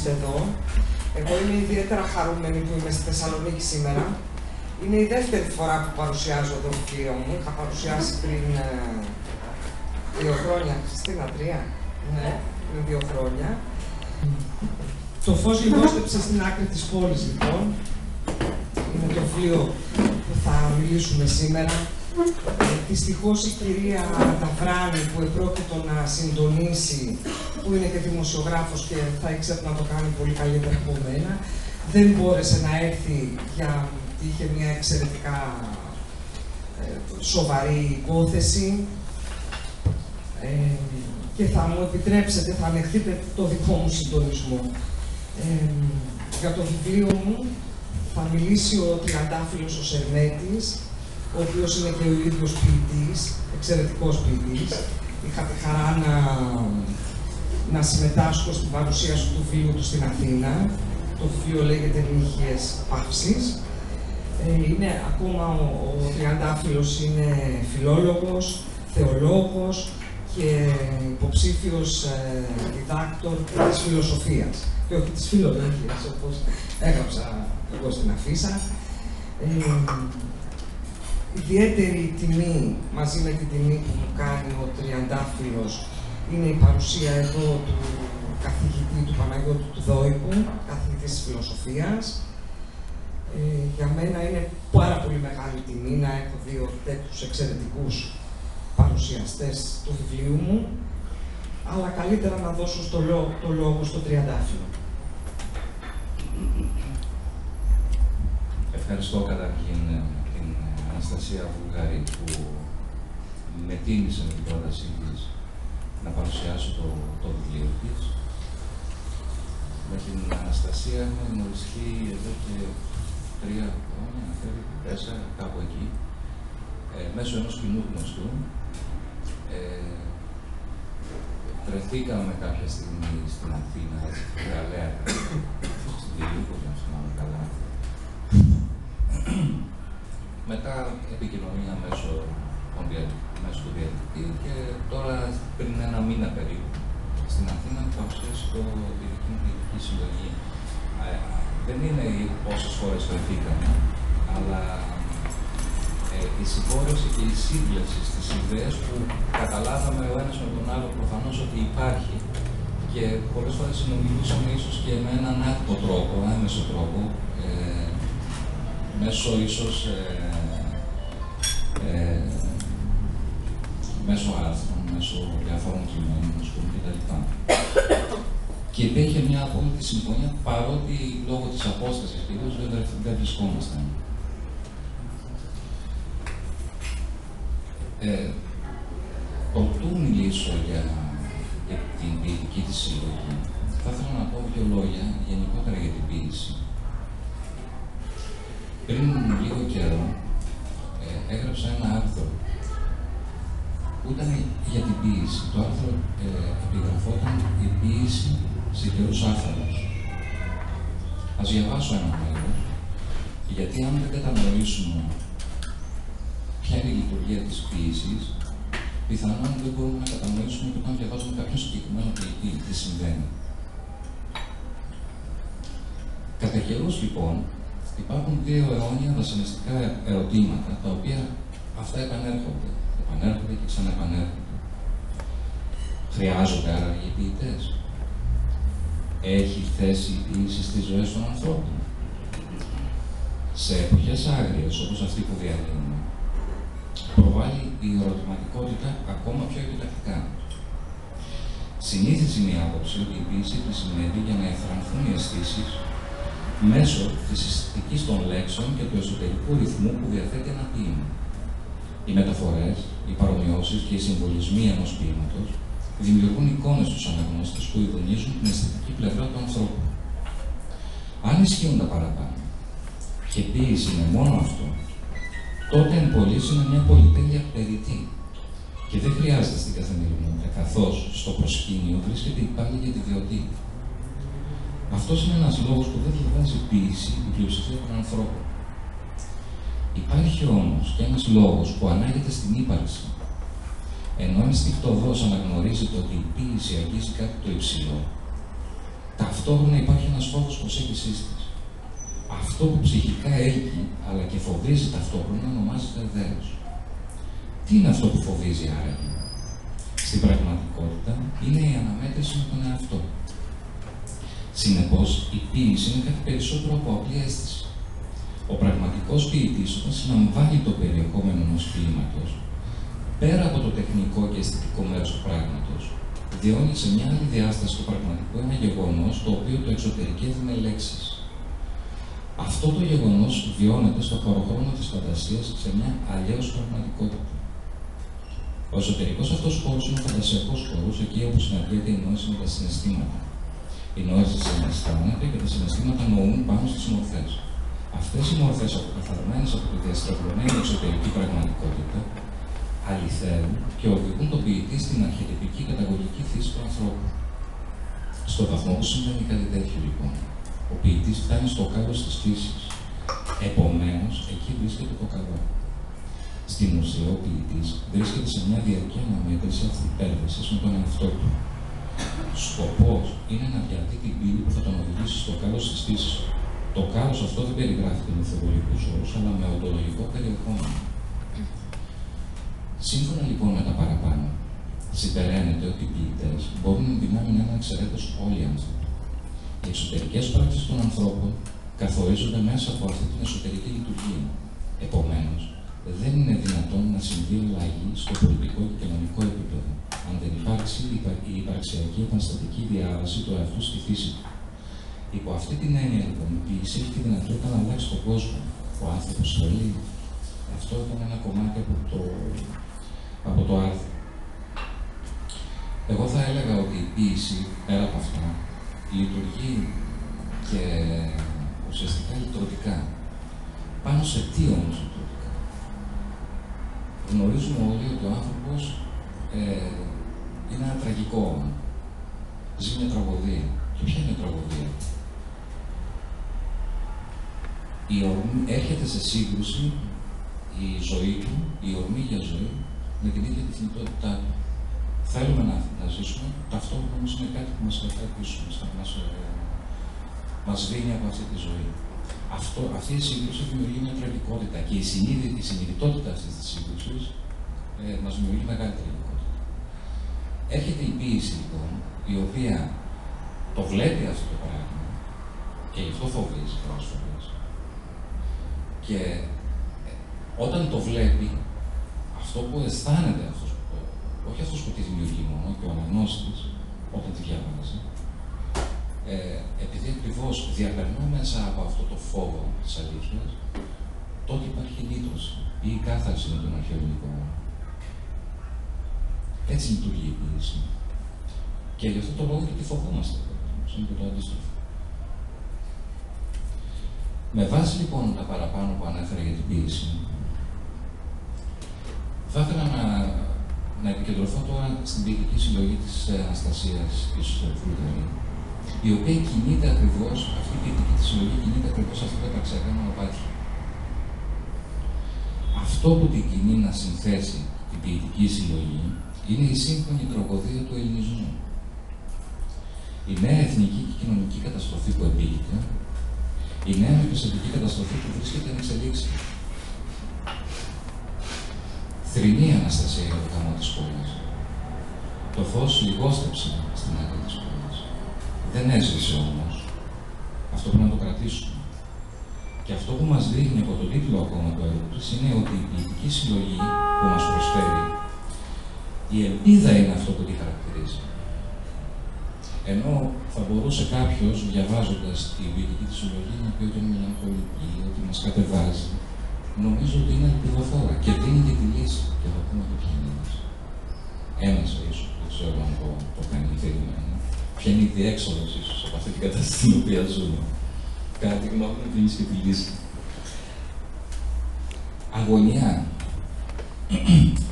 είστε εδώ. Εγώ είμαι ιδιαίτερα χαρούμενη που είμαι στη Θεσσαλονίκη σήμερα. Είναι η δεύτερη φορά που παρουσιάζω το βιβλίο μου. Είχα παρουσιάσει πριν 2 χρόνια. Χριστίνα, 3. Ναι, πριν 2 χρόνια. Το φως λιγόστεψε στην άκρη της πόλης, λοιπόν. Είναι το βιβλίο που θα μιλήσουμε σήμερα. Δυστυχώς η κυρία Ταβράνη, που επρόκειτο να συντονίσει, που είναι και δημοσιογράφος και θα ήξερε να το κάνει πολύ καλύτερα από μένα, δεν μπόρεσε να έρθει γιατί είχε μια εξαιρετικά σοβαρή υπόθεση και θα μου επιτρέψετε, θα ανεχτείτε το δικό μου συντονισμό. Για το βιβλίο μου θα μιλήσει ο τριαντάφυλλος ο Σερμέτης, ο οποίος είναι και ο ίδιος ποιητής, εξαιρετικός ποιητής. Είχα τη χαρά να συμμετάσχω στην παρουσίαση του βιβλίου του στην Αθήνα. Το βιβλίο λέγεται «Νύχιες Παύσης». Είναι ακόμα ο τριαντάφυλλος είναι φιλόλογος, θεολόγος και υποψήφιος διδάκτορ της φιλοσοφίας και όχι της φιλολογίας, όπως έγραψα εγώ στην αφίσα. Ιδιαίτερη τιμή, μαζί με την τιμή που μου κάνει ο τριαντάφυλλος, είναι η παρουσία εδώ του καθηγητή του Παναγιώτου του Δόικου, καθηγητής της φιλοσοφίας. Για μένα είναι πάρα πολύ μεγάλη τιμή να έχω 2 τέτοιους εξαιρετικούς παρουσιαστές του βιβλίου μου, αλλά καλύτερα να δώσω το λόγο στο τριαντάφυλλο. Ευχαριστώ καταρχήν την Αναστασία Βουλγαρή που με τίμησε με την πρότασή της να παρουσιάσω το βιβλίο της. Με την Αναστασία έχουμε γνωριστεί εδώ και 3 χρόνια, 4, κάπου εκεί, μέσω ενός κοινού γνωστού. Βρεθήκαμε κάποια στιγμή στην Αθήνα, έτσι, στην Γαλλέα, στην Τηλίκο, να θυμάμαι καλά. Μετά επικοινωνία μέσω του διαδικτύου και τώρα πριν 1 μήνα περίπου στην Αθήνα παρουσίασε τη δική μου ποιητική συλλογή. Δεν είναι πόσες φορές βρεθήκαμε, αλλά η συμπόρευση και η σύμπλευση στις ιδέες που καταλάβαμε ο ένας με τον άλλο προφανώς ότι υπάρχει και πολλές φορές συνομιλούσαμε ίσως και με έναν άτυπο τρόπο, άμεσο τρόπο, μέσω ίσως μέσω άρθρων, μέσω διαφόρων κειμένων, κτλ. Και υπήρχε μια απόλυτη συμφωνία, παρότι λόγω της απόστασης κυρίως δεν βρισκόμασταν. Προτού μιλήσω για την ποιητική της συλλογή, θα ήθελα να πω 2 λόγια γενικότερα για την ποίηση. Πριν λίγο καιρό έγραψα ένα άρθρο που ήταν για την ποίηση. Το άρθρο επιγραφόταν «Η ποίηση σε καιρούς άφθαλμους». Ας διαβάσω ένα μέρος, γιατί αν δεν κατανοήσουμε ποια είναι η λειτουργία της ποίησης, πιθανόν δεν μπορούμε να κατανοήσουμε και όταν διαβάζουμε κάποιον συγκεκριμένο ποιητή τι συμβαίνει. Κατά καιρούς, λοιπόν, υπάρχουν 2 αιώνια βασανιστικά ερωτήματα, τα οποία αυτά επανέρχονται και ξαναεπανέρχονται. Χρειάζονται άραγε οι ποιητές? Έχει θέση η ποίηση στις ζωές των ανθρώπων? Σε εποχές άγριες, όπως αυτή που διανύουμε, προβάλλει η ερωτηματικότητα ακόμα πιο επιτακτικά. Συνήθιζε η άποψη ότι η ποίηση χρησιμεύει για να ευθρανθούν οι αισθήσεις μέσω της αισθητικής των λέξεων και του εσωτερικού ρυθμού που διαθέτει ένα ποίημα. Οι μεταφορές, οι παρομοιώσεις και οι συμβολισμοί ενός ποίηματος δημιουργούν εικόνες στους αναγνώστες που ειδονίζουν την αισθητική πλευρά του ανθρώπου. Αν ισχύουν τα παραπάνω και ποίηση είναι μόνο αυτό, τότε εν πωλής είναι μια πολυτέλεια περιττή και δεν χρειάζεται στην καθημερινότητα, καθώς στο προσκήνιο βρίσκεται η πάλι για τη βιωτή. Αυτός είναι ένας λόγος που δεν διαβάζει ποίηση η πλειοψηφία των ανθρώπων. Υπάρχει όμως και ένας λόγος που ανάγεται στην ύπαρξη. Ενώ ενστικτωδώς αναγνωρίζεται ότι η ποίηση αγγίζει κάτι το υψηλό, ταυτόχρονα υπάρχει ένας φόβος προσέγγισης της. Αυτό που ψυχικά έλκει, αλλά και φοβίζει ταυτόχρονα, ονομάζεται δέος. Τι είναι αυτό που φοβίζει άραγε? Στην πραγματικότητα, είναι η αναμέτρηση με τον εαυτό. Συνεπώς, η ποίηση είναι κάτι περισσότερο από απλή αίσθηση. Ο πραγματικός ποιητής, όταν συναμβάνει το περιεχόμενο ενός ποίηματος, πέρα από το τεχνικό και αισθητικό μέρος του πράγματος, διώνει σε μια άλλη διάσταση του πραγματικού ένα γεγονός το οποίο το εξωτερικεύει με λέξεις. Αυτό το γεγονός βιώνεται στο χωροχρόνο της φαντασίας σε μια αλλιώς πραγματικότητα. Ο εσωτερικός αυτός χώρος είναι ο φαντασιακός χώρος, εκεί όπου συναντιέται η νόηση με τα συναισθήματα. Η νόηση συναισθάνεται και τα συναισθήματα νοούν πάνω στις μορφές. Αυτές οι μορφές, αποκαθαρμένες από τη διαστρεβλωμένη εξωτερική πραγματικότητα, αληθεύουν και οδηγούν τον ποιητή στην αρχετυπική καταγωγική φύση του ανθρώπου. Στο βαθμό που συμβαίνει κάτι τέτοιο, λοιπόν, ο ποιητής φτάνει στο κάλος της φύσης. Επομένως, εκεί βρίσκεται το καλό. Στην ουσία, ο ποιητής βρίσκεται σε μια διαρκή αναμέτρηση αυτυπέρβασης με τον εαυτό του. Σκοπός είναι να διαρθεί την πύλη που θα τον οδηγήσει στο κάλος της φύσης. Το κάλος αυτό δεν περιγράφεται με θεολογικούς όρους, αλλά με οντολογικό περιεχόμενο. Σύμφωνα λοιπόν με τα παραπάνω, συμπεραίνεται ότι οι ποιητές μπορούν να δυνάμουν ένα εξαιρέτως όλοι οι άνθρωποι. Οι εξωτερικές πράξεις των ανθρώπων καθορίζονται μέσα από αυτή την εσωτερική λειτουργία. Επομένως, δεν είναι δυνατόν να συμβεί αλλαγή στο πολιτικό και κοινωνικό επίπεδο, αν δεν υπάρξει η υπαρξιακή επαναστατική διάβαση του εαυτού στη φύση του. Υπό αυτή την έννοια, λοιπόν, η ποιήση έχει τη δυνατότητα να αλλάξει τον κόσμο. Ο άνθρωπος θέλει. Αυτό ήταν ένα κομμάτι από το άρθρο. Εγώ θα έλεγα ότι η ποίηση, πέρα από αυτά, λειτουργεί και ουσιαστικά λειτουργικά. Πάνω σε τι όμως λειτουργικά? Γνωρίζουμε όλοι ότι ο άνθρωπος είναι ένα τραγικό όνομα. Ζει μια τραγωδία. Και ποια είναι η τραγωδία? Έρχεται σε σύγκρουση η ζωή του, η ορμή για ζωή, με την ίδια τη θνητότητά του. Θέλουμε να ζήσουμε, ταυτόχρονα όμως είναι κάτι που μας κρατάει πίσω, μας σβήνει από αυτή τη ζωή. Αυτή η σύγκρουση δημιουργεί μια τραγικότητα και η συνειδητότητα αυτής της σύγκρουσης μας δημιουργεί μεγάλη τραγικότητα. Έρχεται η ποίηση, λοιπόν, η οποία το βλέπει αυτό το πράγμα και γι' αυτό φοβίζει πολλές φορές. Και όταν το βλέπει, αυτό που αισθάνεται αυτός, όχι αυτός που τη δημιουργεί μόνο, και ο αναγνώστης, όταν τη διαβάζει, επειδή ακριβώς διαπερνώ μέσα από αυτό το φόβο της αλήθειας, τότε υπάρχει λύτρωση ή η κάθαρση με τον αρχαιολογικό όρο. Έτσι λειτουργεί η ποίηση. Και γι' αυτό το λόγο και τη φοβόμαστε. Είναι και το αντίστροφο. Με βάση λοιπόν τα παραπάνω που ανέφερα για την ποίηση, θα ήθελα να επικεντρωθώ τώρα στην ποιητική συλλογή της Αναστασίας της Βουλγαρίου, η οποία κινείται ακριβώς, αυτή η ποιητική συλλογή κινείται ακριβώς αυτά τα επαρξιακά μονοπάτια. Αυτό που την κινεί να συνθέσει την ποιητική συλλογή είναι η σύγχρονη τραγωδία του ελληνισμού. Η νέα εθνική και κοινωνική καταστροφή που επήγηκε, η νέα επιστημονική καταστροφή που βρίσκεται εν εξελίξει. Θρηνεί η Αναστασία για το χαμό της πόλης. Το φως λιγόστεψε στην άκρη της πόλης. Δεν έσβησε όμως. Αυτό πρέπει να το κρατήσουμε. Και αυτό που μας δείχνει από τον τίτλο ακόμα του έργου της είναι ότι η ποιητική συλλογή που μας προσφέρει, η ελπίδα είναι αυτό που τη χαρακτηρίζει. Ενώ θα μπορούσε κάποιος, διαβάζοντας την ποιητική της συλλογή, να πει ότι είναι μελαγχολική, ότι μας κατεβάζει. Νομίζω ότι είναι ελπιδοφόρα και δίνει και τη λύση. Και θα πούμε και ποια είναι η λύση. Ένας ίσως, δεν ξέρω αν το κάνει θερημένο. Ποια είναι η διέξοδος ίσως από αυτή την κατάσταση στην οποία ζούμε. Κατά τη γνώμη μου, δίνεις και τη λύση. Αγωνιά.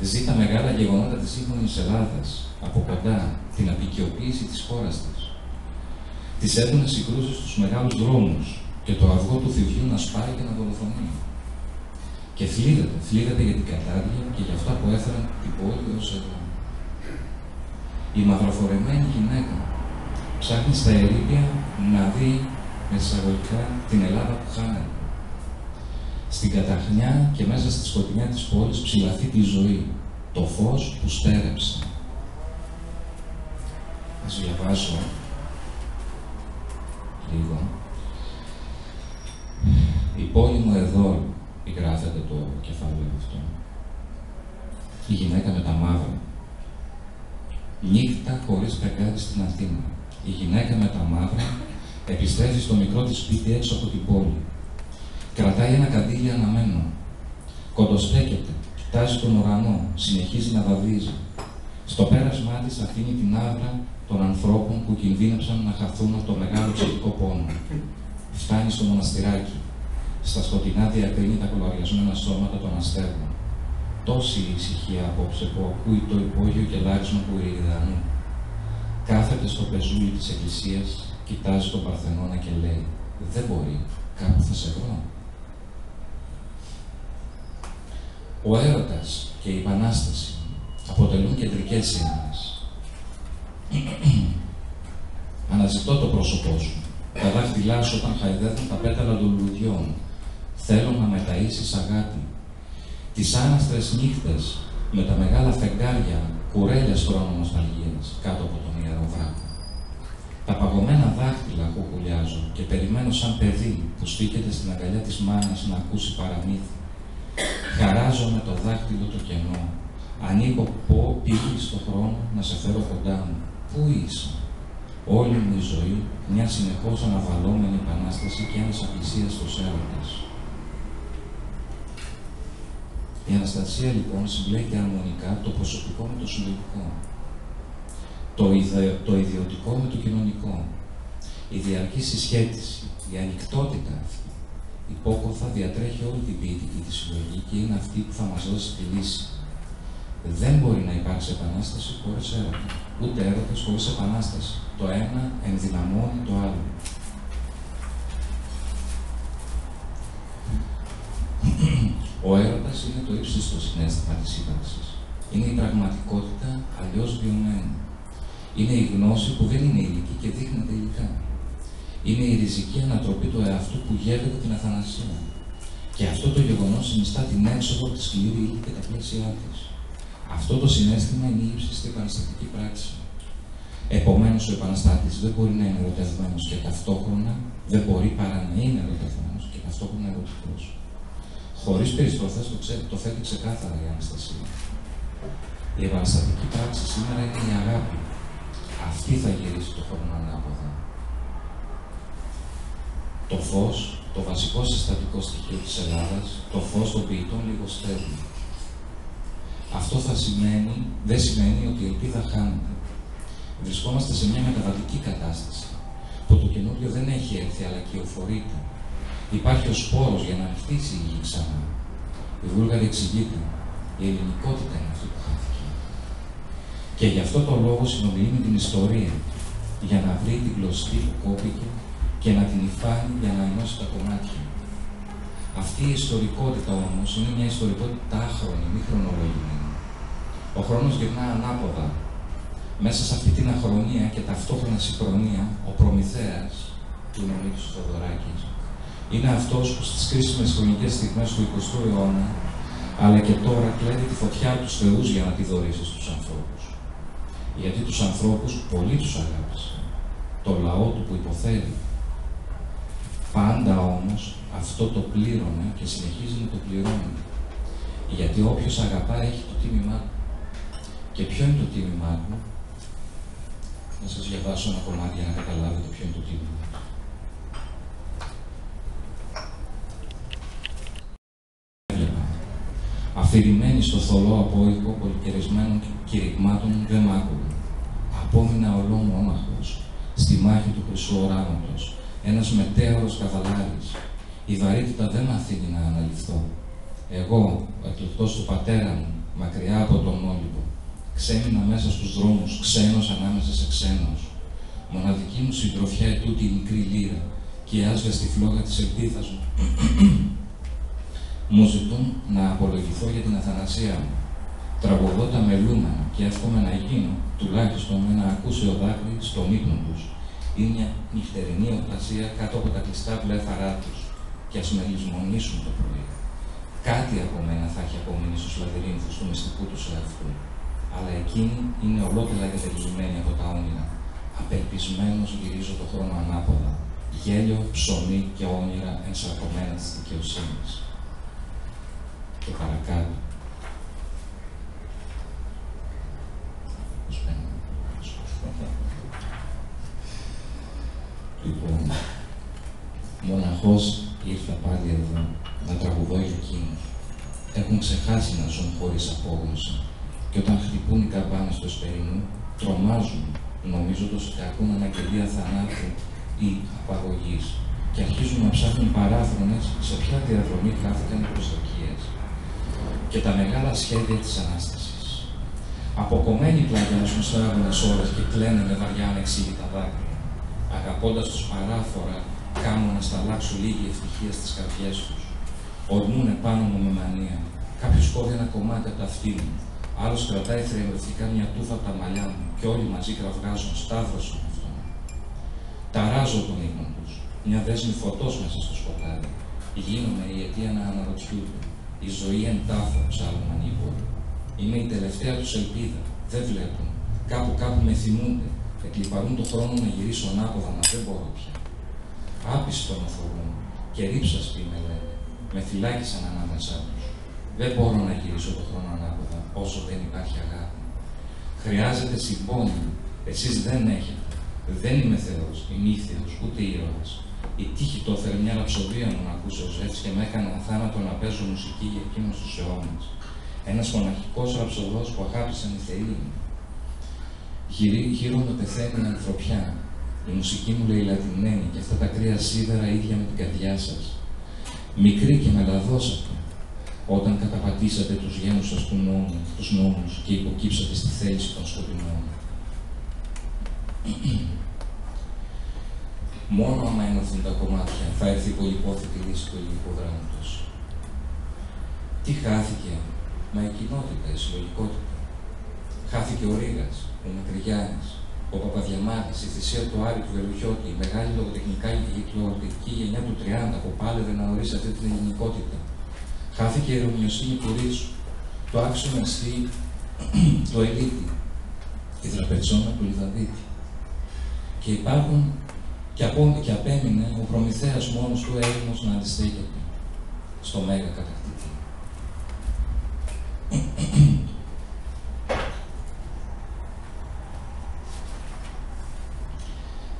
Ζει τα μεγάλα γεγονότα της σύγχρονης Ελλάδας από κοντά, την απεικιοποίηση της χώρας της. Τις έντονες συγκρούσεις στους μεγάλους δρόμους και το αυγό του θηριού να σπάει και να δολοφονεί. Και θλίβεται για την κατάδεια και για αυτά που έφεραν την πόλη ως εδώ. Η μαυροφορεμένη γυναίκα ψάχνει στα ερείπια να δει, με εισαγωγικά, την Ελλάδα που χάνεται. Στην καταχνιά και μέσα στη σκοτεινιά της πόλης ψηλαθεί τη ζωή, το φως που στέρεψε. Ας διαβάσω λίγο. Η πόλη μου εδώ, γράφεται το κεφάλαιο αυτό. Η γυναίκα με τα μαύρα. Νύχτα χωρίς φεγγάρι στην Αθήνα. Η γυναίκα με τα μαύρα επιστρέφει στο μικρό της σπίτι έξω από την πόλη. Κρατάει ένα καντήλι αναμένο. Κοντοστέκεται, κοιτάζει τον ουρανό, συνεχίζει να βαδίζει. Στο πέρασμά της αφήνει την άβρα των ανθρώπων που κινδύνεψαν να χαθούν από το μεγάλο ψυχικό πόνο. Φτάνει στο μοναστηράκι. Στα σκοτεινά διακρίνει τα κολαριασμένα σώματα των αστέρων. Τόση ησυχία απόψε που ακούει το υπόγειο κελάρισμα του Ηριδανού. Κάθεται στο πεζούλι της εκκλησίας, κοιτάζει τον Παρθενώνα και λέει: «Δεν μπορεί, κάπου θα σε βρω». Ο έρωτας και η επανάσταση αποτελούν κεντρικές έννοιες. Αναζητώ το πρόσωπό σου. Τα δάχτυλά σου όταν χαϊδεύουν τα πέταλα των λουλουδιών. Θέλω να με ταΐσεις αγάπη. Τις άναστρες νύχτες με τα μεγάλα φεγγάρια, κουρέλια στρώμα νοσταλγίας κάτω από τον ιερό βράχο. Τα παγωμένα δάχτυλα κουκουλιάζω και περιμένω σαν παιδί που στήκεται στην αγκαλιά της μάνας να ακούσει παραμύθι. Χαράζω με το δάχτυλο το κενό. Ανοίγω πύλη στον χρόνο να σε φέρω κοντά μου. Πού είσαι? Όλη μου η ζωή, μια συνεχώς αναβαλλόμενη επανάσταση και ένας απλησίαστος έρωτας. Η Αναστασία λοιπόν συμπλέκει αρμονικά το προσωπικό με το συλλογικό, το ιδιωτικό με το κοινωνικό. Η διαρκή συσχέτιση, η ανοιχτότητα αυτή, υπόκοφα διατρέχει όλη την ποιητική της συλλογή και είναι αυτή που θα μας δώσει τη λύση. Δεν μπορεί να υπάρξει επανάσταση χωρίς έρωτα, ούτε έρωτας χωρίς επανάσταση. Το ένα ενδυναμώνει το άλλο. Ο έρωτας είναι το ύψιστο συναίσθημα της ύπαρξης. Είναι η πραγματικότητα αλλιώς βιωμένη. Είναι η γνώση που δεν είναι υλική και δείχνεται υλικά. Είναι η ριζική ανατροπή του εαυτού που γεύεται την αθανασία. Και αυτό το γεγονός συνιστά την έξοδο από τη σκληρή ύλη και τα πλαίσια της. Αυτό το συναίσθημα είναι η ύψιστη επαναστατική πράξη. Επομένως, ο επαναστάτης δεν μπορεί να είναι ερωτευμένος και ταυτόχρονα δεν μπορεί παρά να είναι ερωτευμένος και ταυτόχρονα ερωτικός. Χωρίς περιστροφές το θέτει ξεκάθαρα η Αναστασία. Η επαναστατική πράξη σήμερα είναι η αγάπη. Αυτή θα γυρίσει το χρόνο ανάποδα. Το φως, το βασικό συστατικό στοιχείο της Ελλάδας, το φως των ποιητών λιγοστεύει. Αυτό δεν σημαίνει ότι η ελπίδα χάνεται. Βρισκόμαστε σε μια μεταβατική κατάσταση, που το καινούριο δεν έχει έρθει, αλλά κυοφορείται. Υπάρχει ο σπόρος για να χτίσει η γη ξανά. Η Βούλγαρη εξηγείται. Η ελληνικότητα είναι αυτή που χάθηκε. Και γι' αυτό το λόγο συνομιλεί με την ιστορία, για να βρει την κλωστή που κόπηκε και να την υφάνει για να ενώσει τα κομμάτια. Αυτή η ιστορικότητα όμως είναι μια ιστορικότητα άχρονη, μη χρονολογημένη. Ο χρόνος γυρνά ανάποδα. Μέσα σε αυτή την αχρονία και ταυτόχρονα συγχρονία, ο Προμηθέας, του Νομίκης Θοδωράκης, είναι αυτός που στις κρίσιμες χρονικές στιγμές του 20ου αιώνα, αλλά και τώρα κλέβει τη φωτιά από τους θεούς για να τη δωρήσει στους ανθρώπους. Γιατί τους ανθρώπους πολύ τους αγάπησε, το λαό του που υποφέρει. Πάντα όμως αυτό το πλήρωνε και συνεχίζει να το πληρώνει. Γιατί όποιος αγαπά έχει το τίμημά του. Και ποιο είναι το τίμημά του? Να σας διαβάσω ένα κομμάτι για να καταλάβετε ποιο είναι το τίμημα. Αφηρημένοι στο θολό απόϊκο πολυκαιρισμένων κηρυγμάτων δεν μ' άκουγε. Απόμεινα ολόμοναχος στη μάχη του χρυσού οράματος, ένας μετέωρος καβαλάρης. Η βαρύτητα δεν μ' αφήνει να αναλυφθώ. Εγώ, ο εκλεκτός του πατέρα μου, μακριά από τον Όλυμπο, ξέμεινα μέσα στους δρόμους, ξένος ανάμεσα σε ξένος. Μοναδική μου συντροφιά ετούτη η μικρή λύρα και η άσβεστη φλόγα της ελπίδας μου. Μου ζητούν να απολογηθώ για την αθανασία μου. Τραγουδώ τα μελούμενα και εύχομαι να γίνω, τουλάχιστον με ένα ακούσιο δάκρυ στον ύπνο τους, ή μια νυχτερινή οπτασία κάτω από τα κλειστά βλέφαρά τους και ας με λησμονήσουν το πρωί. Κάτι από μένα θα έχει απομείνει στους λαβυρίνθους του μυστικού τους εαυτού, αλλά εκείνη είναι ολότελα εγκατελειμμένη από τα όνειρα. Απελπισμένος γυρίζω το χρόνο ανάποδα, γέλιο, ψωμί και όνειρα ενσαρκωμένα της δικαιοσύνης. Και παρακάτω. Λοιπόν, μοναχός ήρθα πάλι εδώ να τραγουδώ για εκείνους. Έχουν ξεχάσει να ζουν χωρίς απόγνωση και όταν χτυπούν οι καμπάνες του εσπερινού, τρομάζουν, νομίζοντας ότι ακούν αναγγελία θανάτου ή απαγωγής και αρχίζουν να ψάχνουν παράφρονες σε ποια διαδρομή χάθηκαν οι προσδοκίες και τα μεγάλα σχέδια της Ανάστασης. Αποκομμένοι πλαγιάζουν σε άγονες ώρες και κλαίνε με βαριά ανεξήγητα δάκρυα, αγαπώντας τους παράφορα, κάνουν να σταλάξουν λίγη ευτυχία στις καρδιές τους. Ορμούνε πάνω μου με μανία. Κάποιος κόβει ένα κομμάτι από τα αυτί μου. Άλλος κρατάει θριαμβευτικά μια τούφα από τα μαλλιά μου και όλοι μαζί κραυγάζουν σταύρος στον εαυτό μου. Ταράζω τον ύπνο τους. Μια δέσμη φωτός μέσα στο σκοτάδι. Γίνομαι η αιτία να αναρωτιούνται. Η ζωή εν τάφο, ψάλλουν ανήποροι. Είμαι η τελευταία τους ελπίδα. Δεν βλέπουν. Κάπου με θυμούνται. Εκλιπαρούν το χρόνο να γυρίσω ανάποδα, μα δεν μπορώ πια. Άπιστο με φορούν και ρίψασποι με λένε. Με φυλάκισαν ανάμεσά τους. Δεν μπορώ να γυρίσω το χρόνο ανάποδα όσο δεν υπάρχει αγάπη. Χρειάζεται συμπόνια. Εσείς δεν έχετε. Δεν είμαι Θεός, ημίθεος, ούτε ήρωας. Η τύχη το έφερε μια ραψοδία μου να ακούσω ο Ζεύς και με έκανε αθάνατο να παίζω μουσική για εκείνους τους αιώνες. Ένας μοναχικός ραψοδός που αγάπησαν οι θεοί μου. Γύρω με πεθαίνει η ανθρωπιά. Η μουσική μου λέει λατινμένη και αυτά τα κρύα σίδερα ίδια με την καρδιά σας. Μικρή και μελαδόσατε, όταν καταπατήσατε τους γένους σας τους νόμους και υποκύψατε στη θέληση των σκοτεινών. Μόνο άμα ενωθούν τα κομμάτια θα έρθει η πολυπόθητη λύση του ελληνικού δράματος. Τι χάθηκε? Μα η κοινότητα, η συλλογικότητα. Χάθηκε ο Ρήγας, ο Μακρυγιάννης, ο Παπαδιαμάτης, η θυσία του Άρη του Βελουχιώτη, η μεγάλη λογοτεχνικά κυκλοφορική γενιά του 30 που πάλευε να ορίσει αυτή την ελληνικότητα. Χάθηκε η ειρωνιοσύνη του Ρίτσου, το άξιο αστή, το Ελίτη, η τραπεζόνα του Λιδαδίτη. Και υπάρχουν και απέμεινε ο Προμηθέας μόνος του έρημος να αντιστέκεται στο μέγα κατακτητή.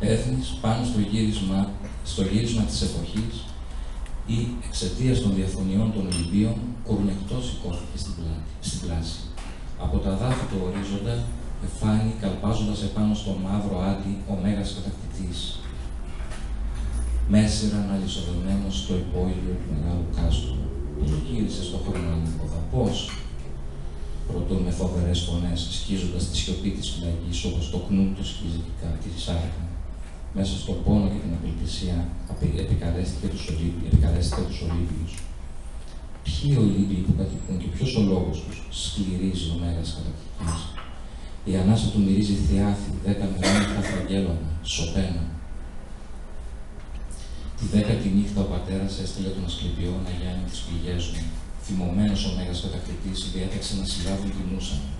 Έθνης πάνω στο γύρισμα της εποχής ή εξαιτίας των διαφωνιών των Ολυμπίων, κορνεκτός σηκώθηκε στην πλάση. Από τα δάφη του ορίζοντα εφάνει καλπάζοντας επάνω στο μαύρο άτι ο μέγας κατακτητής. Μέσηραν αλυσοδεμένος στο υπόγειο του μεγάλου κάστρου. Πώς γύρισε στο χρόνο ανάποδα, πώς? Ρωτούν με φοβερές φωνές, σκίζοντας τη σιωπή της φυλακής, όπως το κνού του σκίζει τη σάρκα. Μέσα στον πόνο και την απελπισία επικαλέστηκε τους Ολύμπιους. Ποιοι οι Ολύμπιοι που κατοικούν και ποιος ο λόγος τους? Σκληρίζει ο μέγας κατακτητής. Η ανάσα του μυρίζει θιάφη, 10 μερών Αφραγγέλωνα, Σοπένα. Τη 10η νύχτα ο πατέρας έστειλε τον Ασκληπιό να γιάνει τις πληγές μου. Θυμωμένος ο μέγας κατακτητής διέταξε να συλλάβουν τη μούσα μου.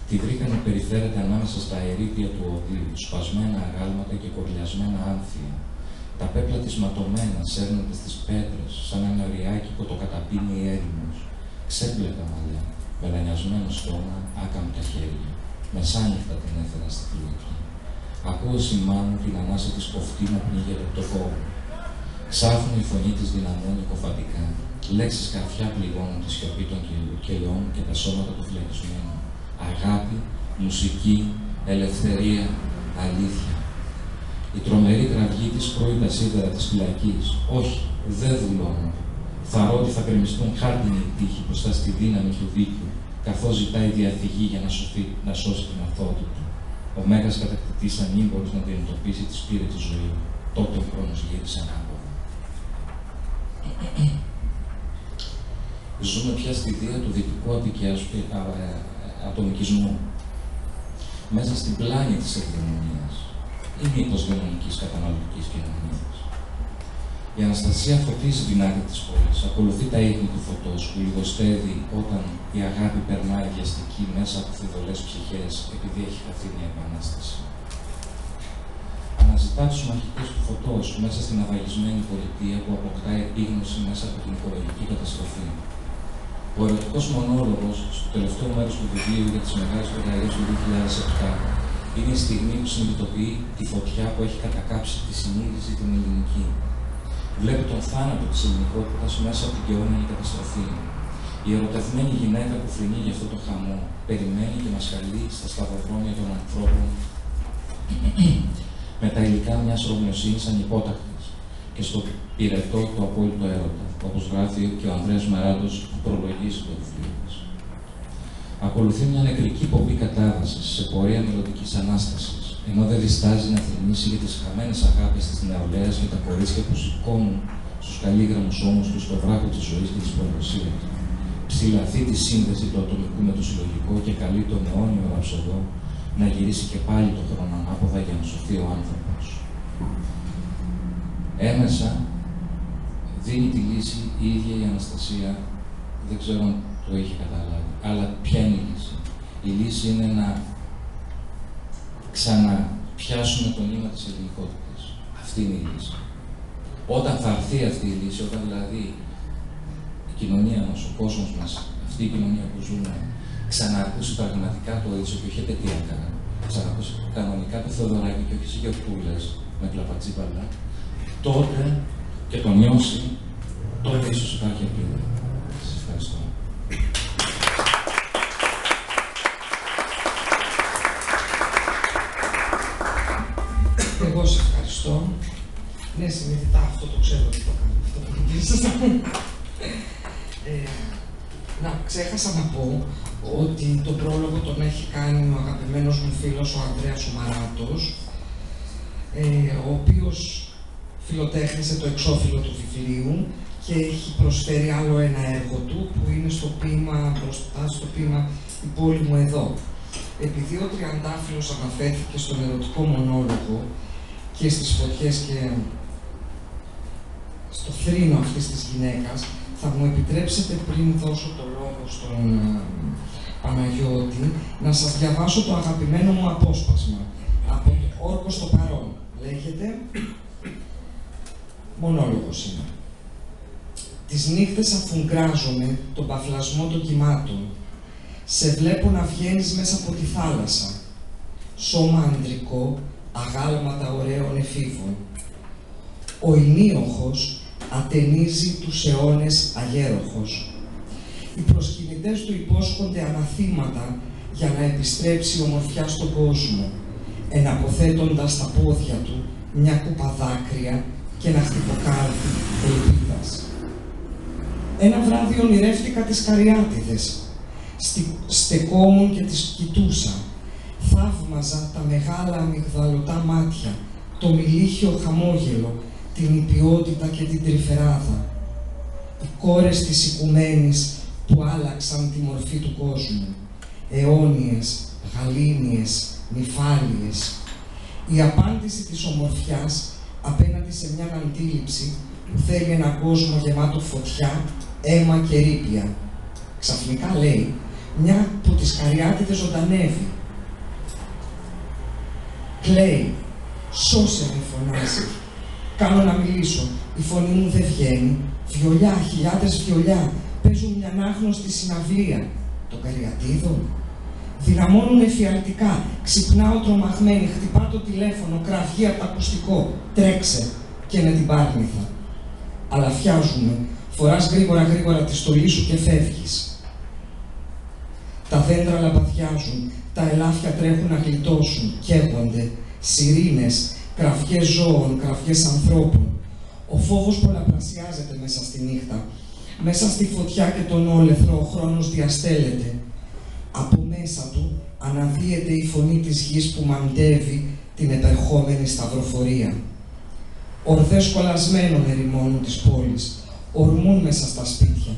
Τη βρήκαν να περιφέρεται ανάμεσα στα ερείπια του οδείου, σπασμένα αγάλματα και κορλιασμένα άνθια. Τα πέπλα της ματωμένα σέρνονται στις πέτρες, σαν ένα ριάκι που το καταπίνει η έρημος. Ξέπλεκα μαλλιά, μελανιασμένο στόμα, άκαμπτα χέρια. Μεσάνυχτα την έφερα στη φυλακή. Ακούω σημάνου την ανάσα της κοφτή να πνίγεται από το φόβο. Ξάφνου η φωνή της δυναμώνει κοφαντικά. Λέξεις καρφιά πληγώνουν τη σιωπή των κελιών και τα σώματα του φυλακισμένου. Αγάπη, μουσική, ελευθερία, αλήθεια. Η τρομερή κραυγή της πρώει τα σίδερα της φυλακής. Όχι, δεν δουλώνω. Θαρώ ότι θα κρεμιστούν χάρτινοι οι τείχοι μπροστά στη δύναμη του δίκαιου, καθώς ζητάει διαφυγή για να σώσει την αθωότητα. Ο μέγας κατακτητής ανήμπορος να αντιμετωπίσει τη σπήρη της ζωή. Τότε ο χρόνος γύρισε ανάποδα. Ζούμε πια στη βία του δυτικού ατομικισμού. Μέσα στην πλάνη της εκδαιμονίας. ή μήπως δαιμονικής καταναλωτικής κοινωνίας. Η Αναστασία φωτίζει την άκρη της πόλης, ακολουθεί τα ίχνη του φωτός που λιγοστεύει όταν η αγάπη περνάει βιαστική μέσα από φιδωλές ψυχές επειδή έχει χαθεί μια επανάσταση. Αναζητά τους μαχητές του φωτός μέσα στην αβαγισμένη πολιτεία που αποκτά επίγνωση μέσα από την οικολογική καταστροφή. Ο ερωτικός μονόλογος στο τελευταίο μέρος του βιβλίου για τις μεγάλες πρωταγωνίες του 2007 είναι η στιγμή που συνειδητοποιεί τη φωτιά που έχει κατακάψει τη συνείδηση την ελληνική. Βλέπει τον θάνατο της ελληνικότητας μέσα από την καιώνιη καταστροφή. Η ερωτευμένη γυναίκα που φρυνεί για αυτό το χαμό περιμένει και μας καλεί στα σταυροδρόμια των ανθρώπων με τα υλικά μιας ρωμιοσύνης ανυπότακτης και στο πυρετό του απόλυτο έρωτα, όπως γράφει και ο Ανδρέας Μαράτος που προλογίζει το βιβλίο μας. Ακολουθεί μια νεκρική πομπή κατάδασης σε πορεία μελλοντικής ανάστασης, ενώ δεν διστάζει να θυμίσει για τις χαμένες αγάπες της νεολαίας και τα κορίτσια που σηκώνουν στους καλύγραμμους ώμους τους στο βράχο της ζωής και της προδοσίας. Ψηλαθεί τη σύνδεση του ατομικού με το συλλογικό και καλεί τον αιώνιο ραψοδό να γυρίσει και πάλι το χρόνο ανάποδα για να σωθεί ο άνθρωπος. Έμεσα δίνει τη λύση η ίδια η Αναστασία, δεν ξέρω αν το έχει καταλάβει, αλλά ποια είναι η λύση. Η λύση είναι να ξαναπιάσουμε το νήμα της ελληνικότητας. Αυτή είναι η λύση. Όταν θα έρθει αυτή η λύση, όταν δηλαδή η κοινωνία μας, ο κόσμος μας, αυτή η κοινωνία που ζούμε, ξανακούσει πραγματικά το Ίτσο και όχι επαιτειακά, ξανακούσει κανονικά το Θεοδωράκη και όχι σε γιορτούλες με κλαπατσίπαλα, τότε και το νιώσει, τότε ίσως υπάρχει επίδομα. Σας ευχαριστώ. Εγώ σε ευχαριστώ. Ναι, συνειδητά αυτό το ξέρω ότι το κάνω. Αυτό που μιλήσατε. Να, ξέχασα να πω ότι το πρόλογο τον έχει κάνει ο αγαπημένος μου φίλος, ο Ανδρέας ο Μαράτος, ο οποίος φιλοτέχνησε το εξώφυλλο του βιβλίου και έχει προσφέρει άλλο ένα έργο του που είναι στο ποίημα, μπροστά στο ποίημα «Η πόλη μου εδώ». Επειδή ο Τριαντάφυλλος αναφέρθηκε στον ερωτικό μονόλογο και στις φωτιές και στο θρήνο αυτής της γυναίκας, θα μου επιτρέψετε πριν δώσω το λόγο στον Παναγιώτη να σας διαβάσω το αγαπημένο μου απόσπασμα από το «Όρκο στο παρόν». Λέγεται, μονόλογος είναι. Τις νύχτες αφουγκράζομαι τον παφλασμό των κυμάτων. Σε βλέπω να βγαίνεις μέσα από τη θάλασσα. Σώμα ανδρικό, αγάλματα ωραίων εφήβων. Ο ημίοχος ατενίζει τους αιώνες αγέροχος. Οι προσκυνητές του υπόσχονται αναθήματα για να επιστρέψει ομορφιά στον κόσμο, εναποθέτοντας τα πόδια του μια κούπα δάκρυα και ένα χτυποκάρδι ελπίδας. Ένα βράδυ ονειρεύτηκα τις Καριάτιδες. Στεκόμουν και τις κοιτούσα. Θαύμαζα τα μεγάλα αμυγδαλωτά μάτια, το μιλίχιο χαμόγελο, την υπιότητα και την τρυφεράδα. Οι κόρες της οικουμένης που άλλαξαν τη μορφή του κόσμου. Αιώνιες, γαλήνιες, νυφάλιες. Η απάντηση της ομορφιάς απέναντι σε μια αντίληψη που θέλει έναν κόσμο γεμάτο φωτιά, αίμα και ρήπια. Ξαφνικά λέει, μια που τις Καριάτιδες ζωντανεύει. Κλαίει, σώσε με, φωνάζει. Κάνω να μιλήσω, η φωνή μου δεν βγαίνει. Βιολιά, χιλιάδες βιολιά, παίζουν μια ανάγνωστη συναυλία. Των Καριατίδων. Δυναμώνουν εφιαλτικά, ξυπνάω τρομαγμένη, χτυπά το τηλέφωνο, κραυγεί από το ακουστικό. Τρέξε και με την πάρνηθα. Αλλά φιάζουμε, φοράς γρήγορα τη στολή σου και φεύγεις. Τα δέντρα λαμπαδιάζουν, τα ελάφια τρέχουν να γλιτώσουν, καίγονται, σιρήνες, κραυγές ζώων, κραυγές ανθρώπων. Ο φόβος πολλαπλασιάζεται μέσα στη νύχτα. Μέσα στη φωτιά και τον όλεθρο ο χρόνος διαστέλλεται. Από μέσα του αναδύεται η φωνή της γης που μαντεύει την επερχόμενη σταυροφορία. Ορδές κολλασμένων ερημώνουν της πόλης, ορμούν μέσα στα σπίτια,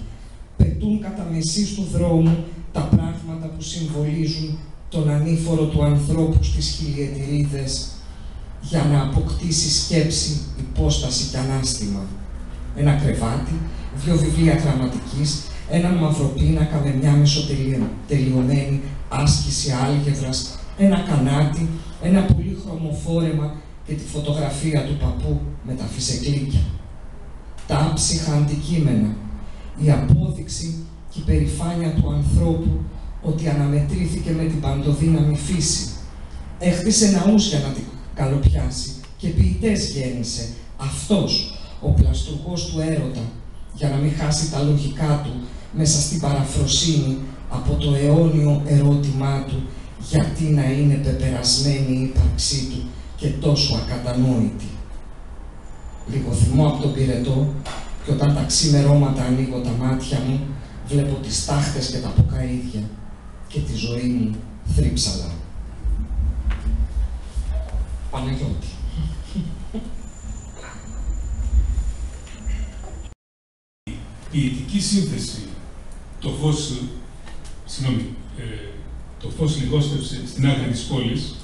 πετούν κατά μεσής του δρόμου τα πράγματα που συμβολίζουν τον ανήφορο του ανθρώπου στις χιλιετηρίδες για να αποκτήσει σκέψη, υπόσταση και ανάστημα. Ένα κρεβάτι, 2 βιβλία γραμματικής, έναν μαυροπίνακα με μια μεσοτελειωμένη άσκηση άλγεβρας, ένα κανάτι, ένα πολύχρωμο φόρεμα και τη φωτογραφία του παππού με τα φυσεκλίκια. Τα άψυχα αντικείμενα, η απόδειξη και η περηφάνεια του ανθρώπου ότι αναμετρήθηκε με την παντοδύναμη φύση. Έχτισε ναούς για να την καλοπιάσει και ποιητές γέννησε. Αυτός, ο πλαστουργός του έρωτα, για να μην χάσει τα λογικά του μέσα στην παραφροσύνη από το αιώνιο ερώτημά του γιατί να είναι πεπερασμένη η ύπαρξή του και τόσο ακατανόητη. Λίγο θυμό από τον πυρετό και όταν τα ξημερώματα ανοίγω τα μάτια μου, βλέπω τις τάχτες και τα ποκαΐδια και τη ζωή μου θρύψαλα. Παναγιώτη. Ποιητική σύνθεση, το φως λιγόστευσε στην άκρη της πόλης,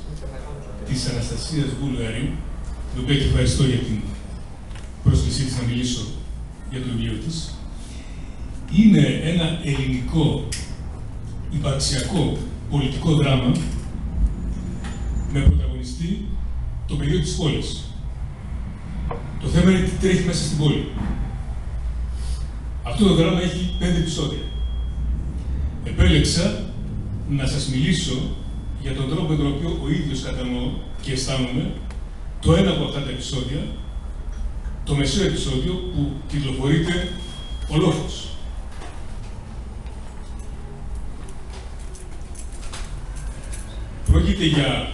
της Αναστασίας Βουλγαρίου, την οποία και ευχαριστώ για την πρόσκλησή της να μιλήσω για το βιβλίο της. Είναι ένα ελληνικό, υπαρξιακό, πολιτικό δράμα με πρωταγωνιστή το πεδίο της πόλης. Το θέμα είναι τι τρέχει μέσα στην πόλη. Αυτό το δράμα έχει 5 επεισόδια. Επέλεξα να σας μιλήσω για τον τρόπο με τον οποίο ο ίδιος κατανοώ και αισθάνομαι το ένα από αυτά τα επεισόδια, το μεσαίο επεισόδιο που κυκλοφορείται ολόφως. Πρόκειται για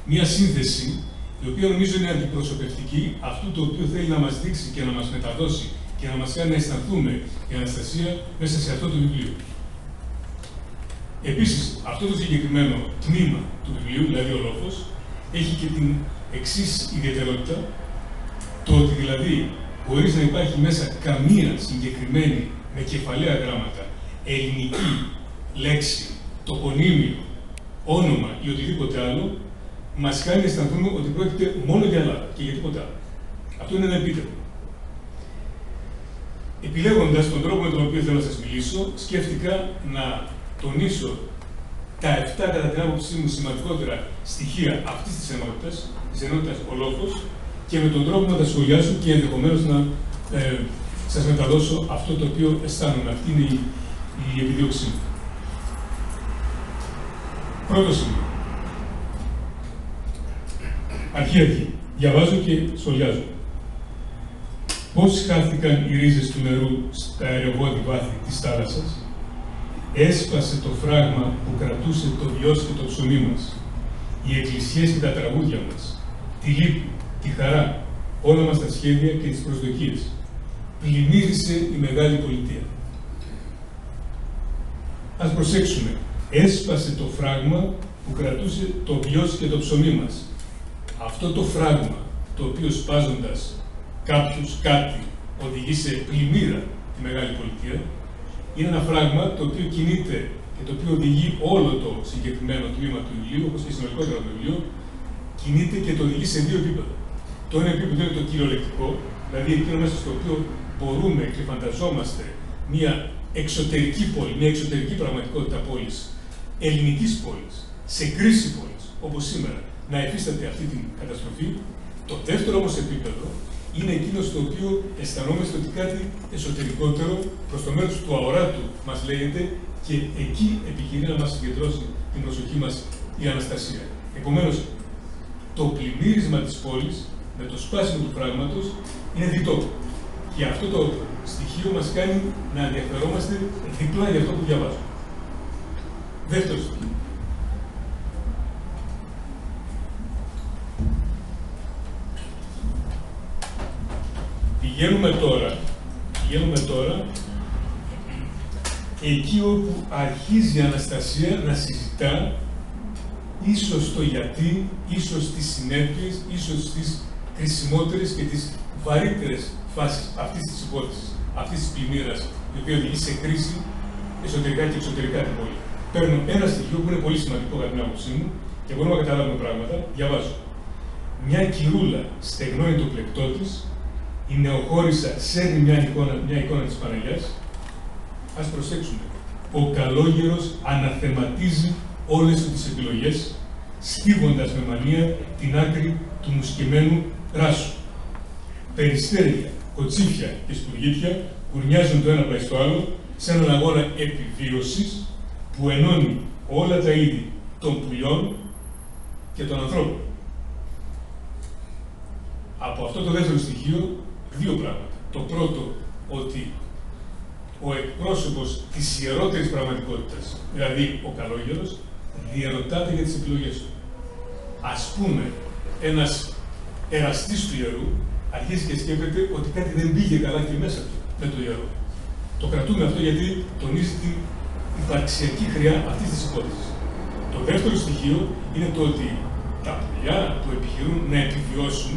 μία σύνθεση η οποία νομίζω είναι αντιπροσωπευτική αυτού το οποίο θέλει να μας δείξει και να μας μεταδώσει και να μας κάνει να αισθανθούμε η Αναστασία μέσα σε αυτό το βιβλίο. Επίσης, αυτό το συγκεκριμένο τμήμα του βιβλίου, δηλαδή ο Λόφος, έχει και την εξής ιδιαιτερότητα, το ότι δηλαδή χωρίς να υπάρχει μέσα καμία συγκεκριμένη με κεφαλαία γράμματα ελληνική λέξη, τοπονύμιο, όνομα ή οτιδήποτε άλλο, μας κάνει να αισθανθούμε ότι πρόκειται μόνο για Ελλάδα και για τίποτα άλλο. Αυτό είναι ένα επίτευγμα. Επιλέγοντας τον τρόπο με τον οποίο θέλω να σας μιλήσω, σκέφτηκα να τονίσω τα 7 κατά την άποψή μου σημαντικότερα στοιχεία αυτής της ενότητας ο Λόφος, και με τον τρόπο να τα σχολιάσω και ενδεχομένως να σας μεταδώσω αυτό το οποίο αισθάνομαι. Αυτή είναι η επιδίωξή μου. Πρώτο σημείο. Αρχή. Διαβάζω και σχολιάζω. Πώς χάθηκαν οι ρίζες του νερού στα αεροβότη βάθη της θάλασσας, έσπασε το φράγμα που κρατούσε το βιός και το ψωμί μας, οι εκκλησίες και τα τραγούδια μας, τη λύπη, τη χαρά, όλα μας τα σχέδια και τις προσδοκίες. Πλημμύρισε η μεγάλη πολιτεία. Ας προσέξουμε. Έσπασε το φράγμα που κρατούσε το βιός και το ψωμί μας. Αυτό το φράγμα, το οποίο σπάζοντας κάποιους κάτι οδηγεί σε πλημμύρα τη μεγάλη πολιτεία, είναι ένα φράγμα το οποίο κινείται και το οποίο οδηγεί όλο το συγκεκριμένο τμήμα του βιβλίου, όπως και συνολικότερα το βιβλίο, κινείται και το οδηγεί σε 2 επίπεδα. Το ένα επίπεδο είναι το κυριολεκτικό, δηλαδή εκείνο μέσα στο οποίο μπορούμε και φανταζόμαστε μια εξωτερική πόλη, μια εξωτερική πραγματικότητα πόλης, ελληνικής πόλης, σε κρίση πόλης, όπως σήμερα, να υφίσταται αυτή την καταστροφή. Το δεύτερο όμως επίπεδο είναι εκείνο στο οποίο αισθανόμαστε ότι κάτι εσωτερικότερο προς το μέρος του αοράτου μας λέγεται και εκεί επιχειρεί να μας συγκεντρώσει την προσοχή μας η Αναστασία. Επομένως, το πλημμύρισμα της πόλης με το σπάσιμο του φράγματος είναι διτό. Και αυτό το στοιχείο μας κάνει να ενδιαφερόμαστε διπλά για αυτό που διαβάζουμε. Δεύτερο στοιχείο. Πηγαίνουμε τώρα εκεί όπου αρχίζει η Αναστασία να συζητά ίσως το γιατί, ίσως τις συνέπειες, ίσως τις κρισιμότερες και τις βαρύτερες φάσεις αυτής της υπόθεσης, αυτής της πλημμύρας, η οποία οδηγεί σε κρίση εσωτερικά και εξωτερικά την πόλη. Παίρνω ένα στοιχείο που είναι πολύ σημαντικό κατά την άποψή μου και μπορούμε να καταλάβουμε πράγματα. Διαβάζω. Μια κυρούλα στεγνώνει το πλεκτό της, η νεοχώρισα σέρνει μια εικόνα της Παναγιάς. Ας προσέξουμε. Ο καλόγερος αναθεματίζει όλες τις επιλογές, στίβοντας με μανία την άκρη του μουσκεμένου ράσου. Περιστέρια, κοτσίφια και σπουργίτια κουρνιάζουν το ένα πάει στο άλλο σε έναν αγώνα επιβίωσης που ενώνει όλα τα είδη των πουλιών και των ανθρώπων. Από αυτό το δεύτερο στοιχείο, δύο πράγματα. Το πρώτο, ότι ο εκπρόσωπος της ιερότερης πραγματικότητας, δηλαδή ο καλόγερος, διαρωτάται για τις επιλογές του. Ας πούμε, ένας εραστής του ιερού αρχίζει και σκέφτεται ότι κάτι δεν πήγε καλά και μέσα του με το ιερό. Το κρατούμε αυτό γιατί τονίζει την υπαρξιακή χρειά αυτής της υπόθεσης. Το δεύτερο στοιχείο είναι το ότι τα πουλιά που επιχειρούν να επιβιώσουν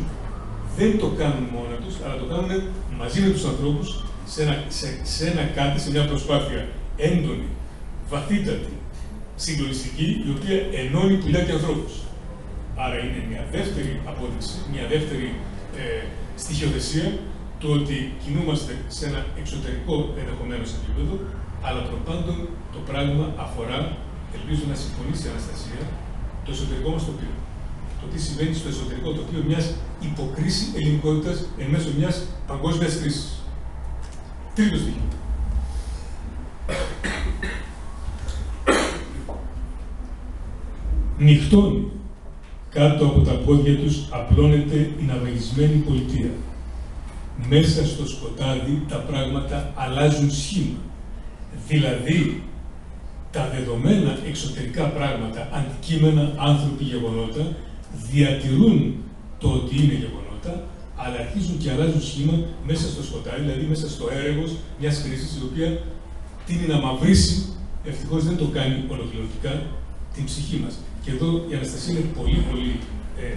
δεν το κάνουν μόνα τους, αλλά το κάνουν μαζί με τους ανθρώπους σε ένα κάτι, σε μια προσπάθεια έντονη, βαθύτατη, συγκλονιστική, η οποία ενώνει πουλιά και ανθρώπους. Άρα είναι μια δεύτερη απόδειξη, μια δεύτερη στοιχειοθεσία το ότι κινούμαστε σε ένα εξωτερικό ενδεχομένως επίπεδο, αλλά προπάντων το πράγμα αφορά, ελπίζω να συμφωνήσει η Αναστασία, το εσωτερικό μας τοπίο. Το τι συμβαίνει στο εσωτερικό τοπίο μιας υποκρίση ελληνικότητας εν μέσω μιας παγκόσμιας κρίσης. Τρίτο στοιχείο. Νυχτώνει. Κάτω από τα πόδια τους απλώνεται η ναυαγισμένη πολιτεία. Μέσα στο σκοτάδι τα πράγματα αλλάζουν σχήμα. Δηλαδή, τα δεδομένα εξωτερικά πράγματα, αντικείμενα, άνθρωποι, γεγονότα, διατηρούν το ότι είναι γεγονότα, αλλά αρχίζουν και αλλάζουν σχήμα μέσα στο σκοτάδι, δηλαδή μέσα στο έρευος μιας κρίσης, η οποία τείνει να μαυρίσει, ευτυχώς δεν το κάνει ολοκληρωτικά, την ψυχή μας. Και εδώ η Αναστασία είναι πολύ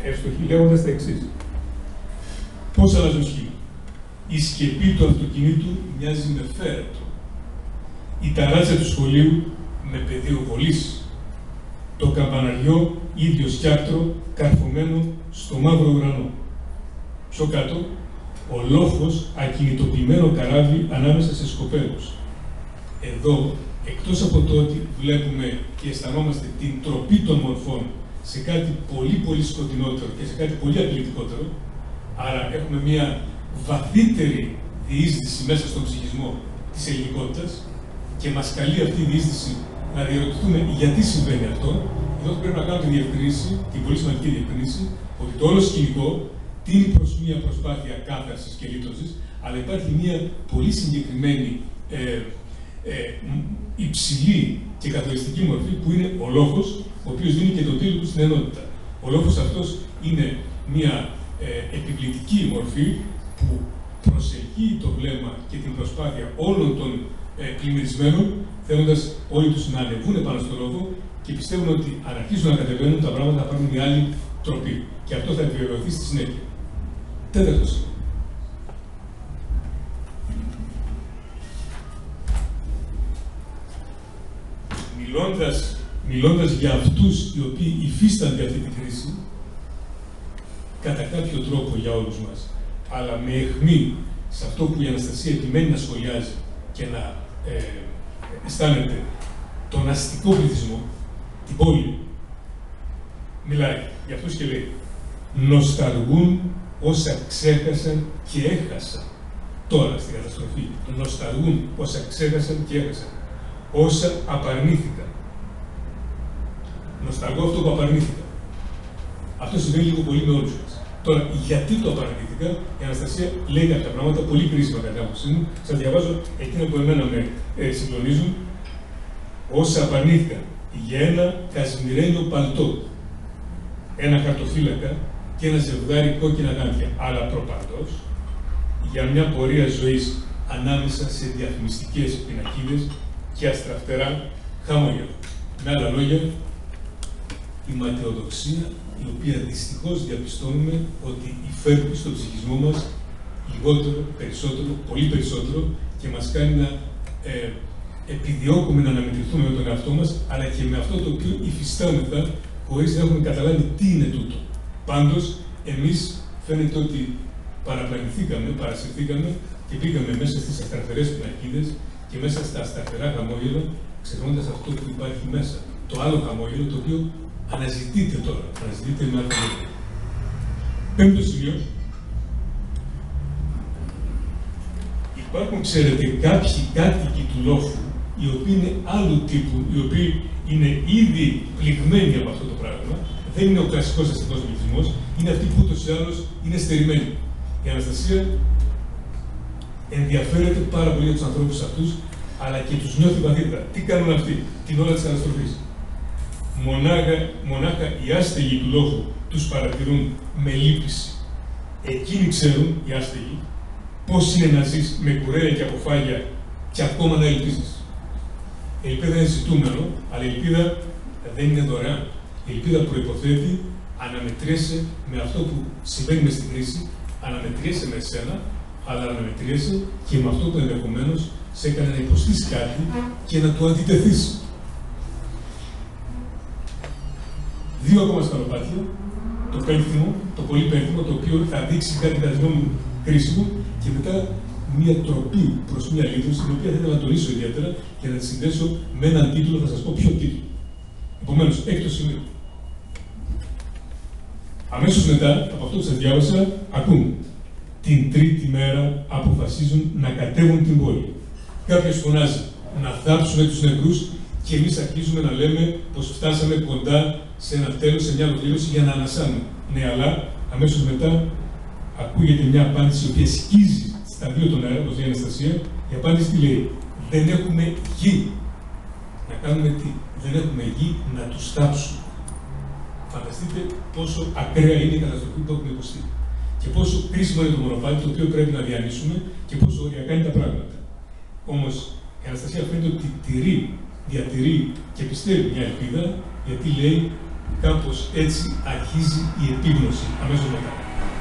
εύστοχη, λέγοντας τα εξής. Πώς αλλάζουν σχήμα? Η σκεπή του αυτοκινήτου μοιάζει με φέρετο. Η ταράτσα του σχολείου με πεδίο βολής. Το καμπαναριό ίδιο σκιάκτρο καρφωμένο στο μαύρο ουρανό. Πιο κάτω, ο λόφος ακινητοποιημένο καράβι ανάμεσα σε σκοπέλους. Εδώ, εκτός από το ότι βλέπουμε και αισθανόμαστε την τροπή των μορφών σε κάτι πολύ σκοτεινότερο και σε κάτι πολύ απειλητικότερο, άρα έχουμε μια βαθύτερη διείσδυση μέσα στον ψυχισμό της ελληνικότητας και μας καλεί αυτή η διείσδυση να διαρωτηθούμε γιατί συμβαίνει αυτό. Εδώ πρέπει να κάνουμε τη διευκρίνηση, την πολύ σημαντική διευκρίνηση, ότι το όλο σκηνικό τίνει προς μια προσπάθεια κάθαρσης και λύτωσης, αλλά υπάρχει μια πολύ συγκεκριμένη υψηλή και καθοριστική μορφή που είναι ο λόγος, ο οποίος δίνει και τον τίτλο του στην ενότητα. Ο λόγος αυτός είναι μια επιβλητική μορφή που προσελκύει το βλέμμα και την προσπάθεια όλων των πλημμυρισμένων, θέλοντας όλοι τους να ανεβούν πάνω στο λόγο και πιστεύουν ότι αν αρχίσουν να κατεβαίνουν τα πράγματα θα πάρουν μια άλλη τροπή. Και αυτό θα επιβεβαιωθεί στη συνέχεια. Τέταρτο σημείο. Μιλώντας για αυτούς οι οποίοι υφίστανται αυτή την κρίση, κατά κάποιο τρόπο για όλους μας, αλλά με αιχμή σε αυτό που η Αναστασία επιμένει να σχολιάζει και να αισθάνεται τον αστικό πληθυσμό, την πόλη, μιλάει για αυτούς και λέει «Νοσταλγούν όσα ξέχασαν και έχασαν τώρα στην καταστροφή. Νοσταλγούν όσα ξέχασαν και έχασαν. Όσα απαρνήθηκαν. Νοσταλγώ αυτό που απαρνήθηκα. Αυτό συμβαίνει λίγο πολύ με όλους μας. Τώρα, γιατί το απαρνήθηκα, η Αναστασία λέει κάποια πράγματα πολύ κρίσιμα κατά την άποψή μου. Σας διαβάζω εκείνα που εμένα με συγκλονίζουν. Όσα απαρνήθηκαν για ένα κασμιρένιο παλτό, ένα χαρτοφύλακα και ένα ζευγάρι κόκκινα γάντια. Αλλά προπαντός, για μια πορεία ζωής ανάμεσα σε διαφημιστικές πινακίδες και αστραφτερά χαμόγελα. Με άλλα λόγια, η ματαιοδοξία, η οποία δυστυχώς διαπιστώνουμε ότι υφέρπει στον ψυχισμό μας λιγότερο, περισσότερο, πολύ περισσότερο και μας κάνει να επιδιώκουμε να αναμετρηθούμε με τον εαυτό μας, αλλά και με αυτό το οποίο υφιστάμεθα, χωρίς να έχουμε καταλάβει τι είναι τούτο. Πάντως, εμείς φαίνεται ότι παρασυρθήκαμε και πήγαμε μέσα στις αστραφερές πινακίδες και μέσα στα αστραφερά χαμόγελα, ξεχνώντας αυτό που υπάρχει μέσα. Το άλλο χαμόγελο, το οποίο αναζητείται τώρα, αναζητείται με άλλο τρόπο. Πέμπτο σημείο. Υπάρχουν, ξέρετε, κάποιοι κάτοικοι του λόφου, οι οποίοι είναι άλλου τύπου, οι οποίοι είναι ήδη πληγμένοι από αυτό το πράγμα. Δεν είναι ο κλασικός αστικός πληθυσμός, είναι αυτοί που ούτως ή άλλως είναι στερημένοι. Η Αναστασία ενδιαφέρεται πάρα πολύ για τους ανθρώπους αυτούς, αλλά και τους νιώθει βαθύτερα. Τι κάνουν αυτοί την ώρα της καταστροφής? Μονάχα οι άστεγοι του λόφου τους παρατηρούν με λύπηση. Εκείνοι ξέρουν, οι άστεγοι, πώς είναι να ζεις με κουρέλια και αποφάγια και ακόμα να ελπίζεις. Η ελπίδα είναι ζητούμενο, αλλά η ελπίδα δεν είναι δωρεάν. Η ελπίδα προϋποθέτει αναμετριέσαι με αυτό που συμβαίνει μες στην κρίση, αναμετριέσαι με εσένα, αλλά αναμετριέσαι και με αυτό που ενδεχομένως σε έκανε να υποστείς κάτι και να του αντιτεθείς. Δύο ακόμα σκαλοπάτια, το πένθυμο, το πολύ πένθυμο, το οποίο θα δείξει κάτι κατά τη γνώμη μου κρίσιμο, και μετά μία τροπή προς μία λύθωση, την οποία θα ήθελα να τονίσω ιδιαίτερα και να τη συνδέσω με έναν τίτλο, θα σας πω ποιο τίτλο. Επομένως, έκτο σημείο. Αμέσως μετά, από αυτό που σας διάβασα, ακούν. Την τρίτη μέρα αποφασίζουν να κατέβουν την πόλη. Κάποιος φωνάζει να θάψουμε τους νεκρούς και εμείς αρχίζουμε να λέμε πως φτάσαμε κοντά σε ένα τέλος, σε μια ολοκλήρωση για να ανασάνουμε. Ναι, αλλά αμέσως μετά ακούγεται μια απάντηση η οποία σκίζει στα δύο τον αέρα, όπως λέει η Αναστασία. Η απάντηση τι λέει? Δεν έχουμε γη. Να κάνουμε τι? Δεν έχουμε γη να τους θάψουμε. Φανταστείτε πόσο ακραία είναι η καταστροφή που έχουμε υποστεί. Και πόσο κρίσιμο είναι το μονοπάτι το οποίο πρέπει να διανύσουμε και πόσο οριακά είναι τα πράγματα. Όμως η Αναστασία φαίνεται ότι διατηρεί και πιστεύει μια ελπίδα, γιατί λέει κάπως έτσι αρχίζει η επίγνωση αμέσως μετά.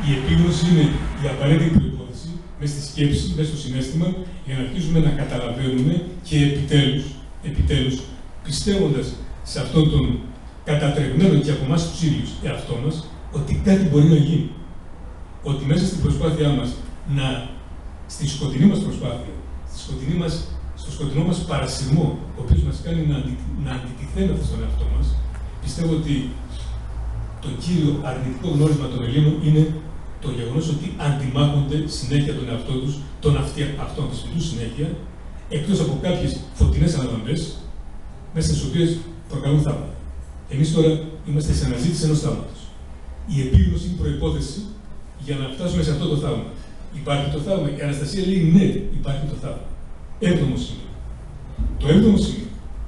Η επίγνωση είναι η απαραίτητη προϋπόθεση μέσα στη σκέψη, μέσα στο συναίσθημα, για να αρχίσουμε να καταλαβαίνουμε και επιτέλους, πιστεύοντας σε αυτόν τον κατατρεγμένο και από εμάς τους ίδιους εαυτό μας, ότι κάτι μπορεί να γίνει. Ότι μέσα στην προσπάθειά μας, στη σκοτεινή μας προσπάθεια, στο σκοτεινό μας παρασυρμό, ο οποίος μας κάνει να αντιτιθέμεθα στον εαυτό μας, πιστεύω ότι το κύριο αρνητικό γνώρισμα των Ελλήνων είναι το γεγονός ότι αντιμάχονται συνέχεια τον εαυτό τους, τον αυτοαμφισβητούν συνέχεια, εκτός από κάποιες φωτεινές αναλαμπές, μέσα στις οποίες προκαλούν θαύματα. Εμείς τώρα είμαστε σε αναζήτηση ενός θαύματος. Η επίγνωση είναι προϋπόθεση για να φτάσουμε σε αυτό το θαύμα. Υπάρχει το θαύμα. Η Αναστασία λέει ναι, υπάρχει το θαύμα. Έβδομο σημείο. Το έβδομο σημείο,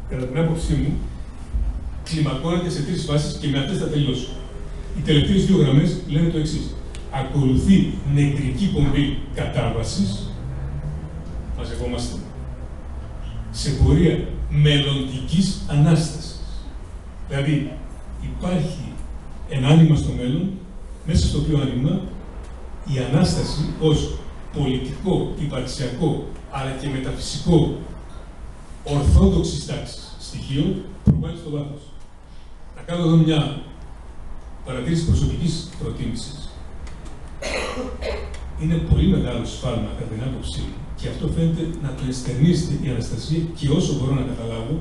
κατά την άποψή μου, κλιμακώνεται σε τρεις φάσεις και με αυτές θα τελειώσω. Οι τελευταίες δύο γραμμές λένε το εξής. Ακολουθεί νεκρική πομπή κατάβασης, μαζευόμαστε, σε πορεία μελλοντικής ανάστασης. Δηλαδή, υπάρχει ένα άνοιγμα στο μέλλον, μέσα στο οποίο άνοιγμα η Ανάσταση ως πολιτικό, υπαρξιακό, αλλά και μεταφυσικό ορθόδοξης τάξης στοιχείο προβάλλει στο βάθος. Να κάνω εδώ μια παρατήρηση προσωπικής προτίμησης. Είναι πολύ μεγάλο σφάλμα κατά την άποψή μου και αυτό φαίνεται να το εστερνίζεται η Αναστασία και όσο μπορώ να καταλάβω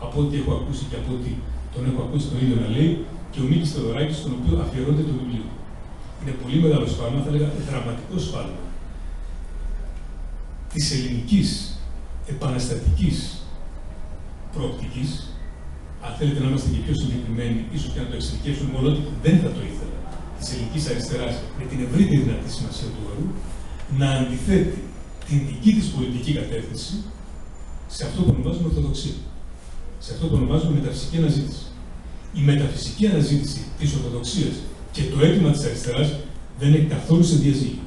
από ό,τι έχω ακούσει και από ό,τι τον έχω ακούσει τον ίδιο να λέει και ο Μίκης Θεοδωράκης, στον οποίο αφιερώνεται το βιβλίο. Είναι πολύ μεγάλο σφάλμα, θα έλεγα δραματικό σφάλμα της ελληνικής επαναστατικής προοπτικής, αν θέλετε να είμαστε και πιο συγκεκριμένοι, ίσως και να το εξειδικεύσουμε, μόνο ότι δεν θα το ήθελα, της ελληνικής αριστεράς με την ευρύτερη δυνατή σημασία του όρου, να αντιθέτει την δική της πολιτική κατεύθυνση σε αυτό που ονομάζουμε Ορθοδοξία. Σε αυτό που ονομάζουμε μεταφυσική αναζήτηση. Η μεταφυσική αναζήτηση της Ορθοδοξίας και το αίτημα της αριστεράς δεν είναι καθόλου σε διαζύγιο.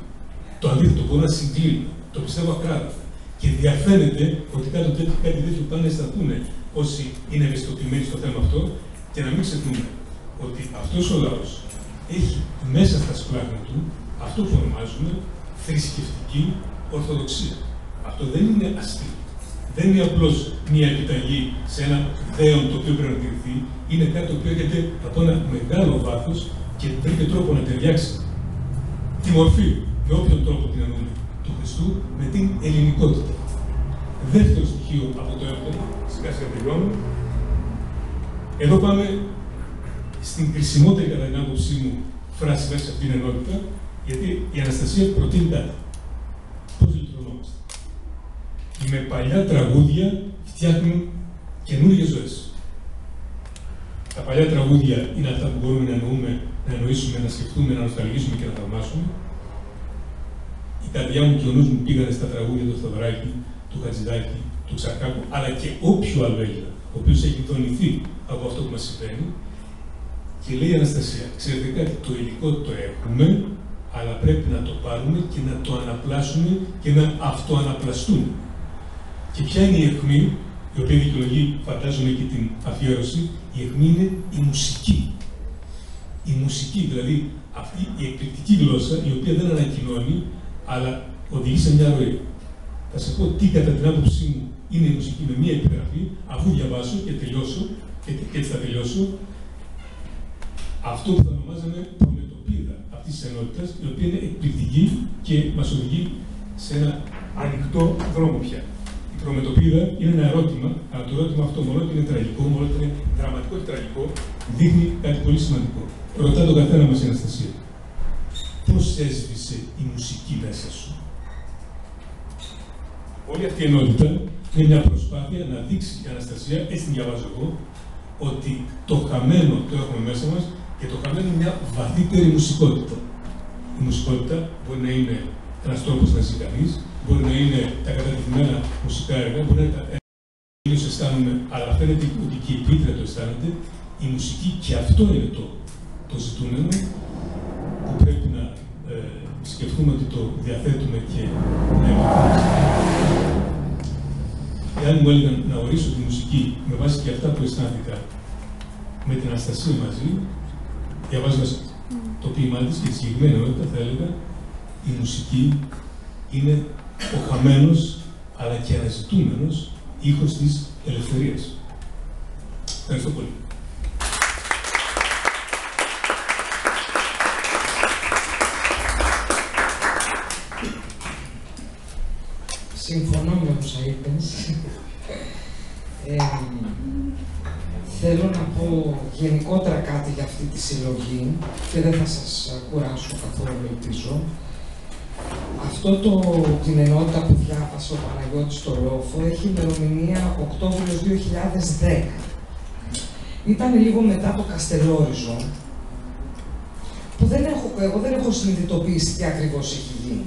Το αντίθετο μπορεί να συγκλίνει. Το πιστεύω ακράδαντα. Και διαφαίνεται ότι κάτι τέτοιο πάνε να αισθανθούν όσοι είναι ευαισθητοποιημένοι στο θέμα αυτό και να μην ξεχνούμε ότι αυτός ο λαός έχει μέσα στα σπλάχνα του αυτό που ονομάζουμε θρησκευτική Ορθοδοξία. Αυτό δεν είναι αστείο. Δεν είναι απλώς μια επιταγή σε ένα δέον το οποίο πρέπει να τηρηθεί. Είναι κάτι το οποίο έρχεται από ένα μεγάλο βάθος και βρήκε τρόπο να ταιριάξει τη μορφή, με όποιον τρόπο την εννοούμε, του Χριστού, με την ελληνικότητα. Δεύτερο στοιχείο από το εύκολο, σιγά σιγά τελειώνω. Εδώ πάμε στην κρισιμότερη, κατά την άποψή μου, φράση μέσα σε αυτήν την ενότητα, γιατί η Αναστασία προτείνει κάτι. Πώς λειτουργόμαστε. Με παλιά τραγούδια φτιάχνουν καινούργιες ζωές. Τα παλιά τραγούδια είναι αυτά που μπορούμε να εννοούμε, να εννοήσουμε, να σκεφτούμε, να νοσταλγήσουμε και να θαυμάσουμε. Η καρδιά μου και ο νους μου πήγανε στα τραγούδια του Σταυράκη, του Χατζηδάκη, του Ξαρκάκου, αλλά και όποιο άλλο Έλληνα, ο οποίος έχει δονηθεί από αυτό που μας συμβαίνει. Και λέει η Αναστασία, ξέρετε κάτι, το υλικό το έχουμε, αλλά πρέπει να το πάρουμε και να το αναπλάσουμε και να αυτοαναπλαστούμε. Και ποια είναι η αιχμή, η οποία δικαιολογεί, φαντάζομαι, και την αφιέρωση, η αιχμή είναι η μουσική. Η μουσική, δηλαδή αυτή η εκπληκτική γλώσσα, η οποία δεν ανακοινώνει, αλλά οδηγεί σε μια ροή. Θα σας πω τι κατά την άποψή μου είναι η μουσική με μία επιγραφή, αφού διαβάσω και τελειώσω, και έτσι θα τελειώσω, αυτό που θα ονομάζαμε προμετωπίδα αυτής της ενότητας, η οποία είναι εκπληκτική και μας οδηγεί σε ένα ανοιχτό δρόμο πια. Η προμετωπίδα είναι ένα ερώτημα, αλλά το ερώτημα αυτό, μόνο ότι είναι τραγικό, μόνο ότι είναι δραματικό και τραγικό, δείχνει κάτι πολύ σημαντικό. Ρωτά τον καθένα μας η Αναστασία. Πώς έσβησε η μουσική μέσα σου? Όλη αυτή η ενότητα είναι μια προσπάθεια να δείξει η Αναστασία, έτσι την διαβάζω εγώ, ότι το χαμένο το έχουμε μέσα μας και το χαμένο είναι μια βαθύτερη μουσικότητα. Η μουσικότητα μπορεί να είναι ένας τρόπος να ζει κανείς, μπορεί να είναι τα κατατεθειμένα μουσικά έργα, μπορεί να είναι τα έργα που αισθάνομαι, αλλά φαίνεται ότι και η πίτρα το αισθάνεται. Η μουσική και αυτό είναι το ζητούμενο που πρέπει να σκεφτούμε ότι το διαθέτουμε και να επικοινωνήσουμε. Εάν μου έλεγαν να ορίσω τη μουσική με βάση και αυτά που αισθάνθηκα με την Αναστασία μαζί, διαβάζοντας το ποίημά της και τη συγκεκριμένη ενότητα, θα έλεγα η μουσική είναι ο χαμένος αλλά και αναζητούμενος ήχος της ελευθερίας. Ευχαριστώ πολύ. Συμφωνώ με όσα είπες. Θέλω να πω γενικότερα κάτι για αυτή τη συλλογή και δεν θα σας κουράσω καθόλου, ελπίζω. Την ενότητα που διάβασε ο Παναγιώτης στο Λόφο έχει ημερομηνία Οκτώβριος 2010. Ήταν λίγο μετά το Καστελόριζο, που εγώ δεν έχω συνειδητοποιήσει τι ακριβώς έχει γίνει.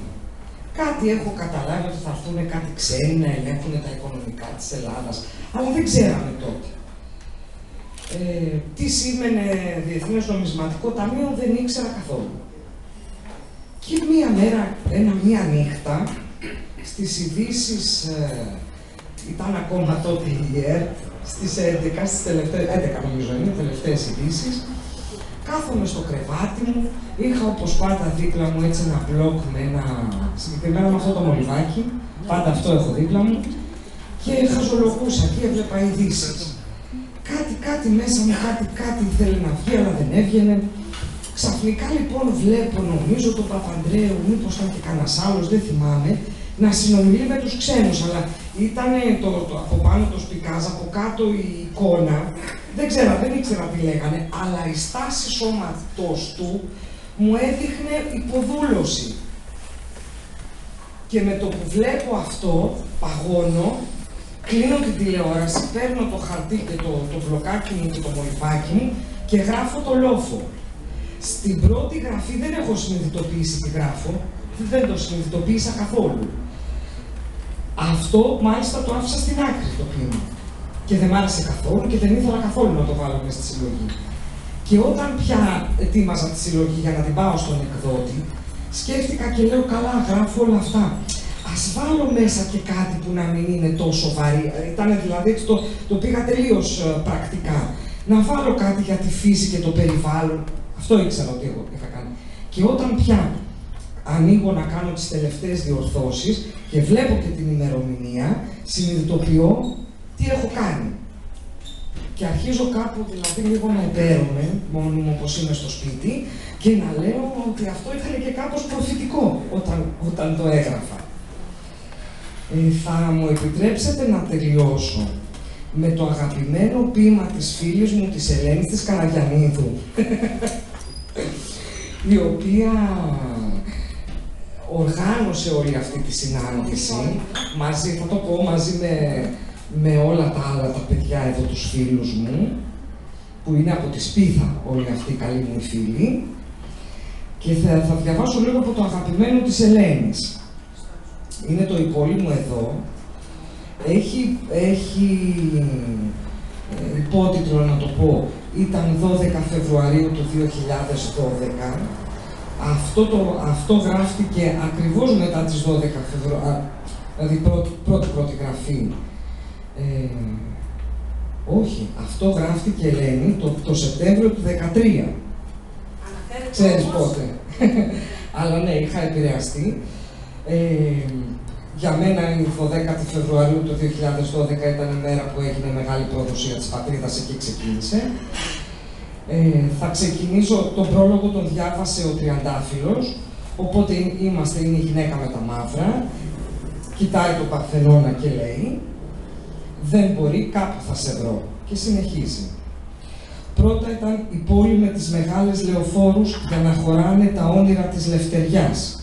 Κάτι έχω καταλάβει ότι θα έρθουν κάτι ξένοι να ελέγχουν τα οικονομικά της Ελλάδας, αλλά δεν ξέραμε τότε. Τι σήμαινε Διεθνές Νομισματικό Ταμείο δεν ήξερα καθόλου. Και μία μέρα, μία νύχτα, στις ειδήσεις, ήταν ακόμα τότε η ΕΡΤ, στις 11, στις τελευταίες, 11 νομίζω είναι, τελευταίες ειδήσεις, κάθομαι στο κρεβάτι μου, είχα όπως πάντα δίπλα μου έτσι ένα μπλοκ με ένα, συγκεκριμένα με αυτό το μολυβάκι, πάντα αυτό έχω δίπλα μου, και χαζολογούσα και έβλεπα ειδήσεις. Κάτι μέσα μου, κάτι ήθελε να βγει, αλλά δεν έβγαινε. Ξαφνικά λοιπόν βλέπω, νομίζω τον Παπανδρέου, μήπως ήταν και κανένας άλλος, δεν θυμάμαι, να συνομιλεί με τους ξένους, αλλά ήταν από πάνω το σπικάζ, από κάτω η εικόνα, δεν ήξερα τι λέγανε, αλλά η στάση σώματος του μου έδειχνε υποδούλωση. Και με το που βλέπω αυτό, παγώνω, κλείνω την τηλεόραση, παίρνω το χαρτί και το μπλοκάκι μου και το μολυβάκι μου και γράφω το Λόφο. Στην πρώτη γραφή δεν έχω συνειδητοποιήσει τι γράφω, δεν το συνειδητοποίησα καθόλου. Αυτό μάλιστα το άφησα στην άκρη το ποίημα. Και δεν μ' άρεσε καθόλου και δεν ήθελα καθόλου να το βάλω μέσα στη συλλογή. Και όταν πια ετοίμαζα τη συλλογή για να την πάω στον εκδότη, σκέφτηκα και λέω καλά, γράφω όλα αυτά. Ας βάλω μέσα και κάτι που να μην είναι τόσο βαρύ. Ήταν δηλαδή, το πήγα τελείως πρακτικά. Να βάλω κάτι για τη φύση και το περιβάλλον. Αυτό ήξερα ότι εγώ είχα κάνει. Και όταν πια ανοίγω να κάνω τις τελευταίες διορθώσεις και βλέπω και την ημερομηνία, συνειδητοποιώ τι έχω κάνει. και αρχίζω κάπου δηλαδή λίγο να εταίρομαι, μόνη μου όπως είμαι στο σπίτι, και να λέω ότι αυτό ήταν και κάπως προφητικό όταν το έγραφα. Θα μου επιτρέψετε να τελειώσω με το αγαπημένο ποίημα της φίλης μου, της Ελένης της Καραγιαννίδου, η οποία οργάνωσε όλη αυτή τη συνάντηση, μαζί, θα το πω, μαζί με όλα τα άλλα τα παιδιά εδώ, τους φίλους μου, που είναι από τη Σπίθα όλοι αυτοί οι καλοί μου φίλοι, και θα διαβάσω λίγο από το αγαπημένο της Ελένης. Είναι το υπόλοιπο εδώ. Έχει υπότιτλο, να το πω, ήταν 12 Φεβρουαρίου του 2012. Αυτό γράφτηκε ακριβώς μετά τις 12 Φεβρουαρίου, δηλαδή πρώτη γραφή. Όχι, αυτό γράφτηκε, Ελένη, το Σεπτέμβριο του 2013. Ξέρεις πότε. Αλλά ναι, είχα επηρεαστεί. Για μένα η 12η Φεβρουαρίου του 2012 ήταν η μέρα που έγινε μεγάλη προδοσία της πατρίδας, εκεί ξεκίνησε. Θα ξεκινήσω, τον πρόλογο τον διάβασε ο Τριαντάφυλλος, οπότε είναι η γυναίκα με τα μαύρα, κοιτάει το Παρθενώνα και λέει «Δεν μπορεί, κάπου θα σε βρω», και συνεχίζει. Πρώτα ήταν η πόλη με τις μεγάλες λεωφόρους για να χωράνε τα όνειρα της λευτεριάς.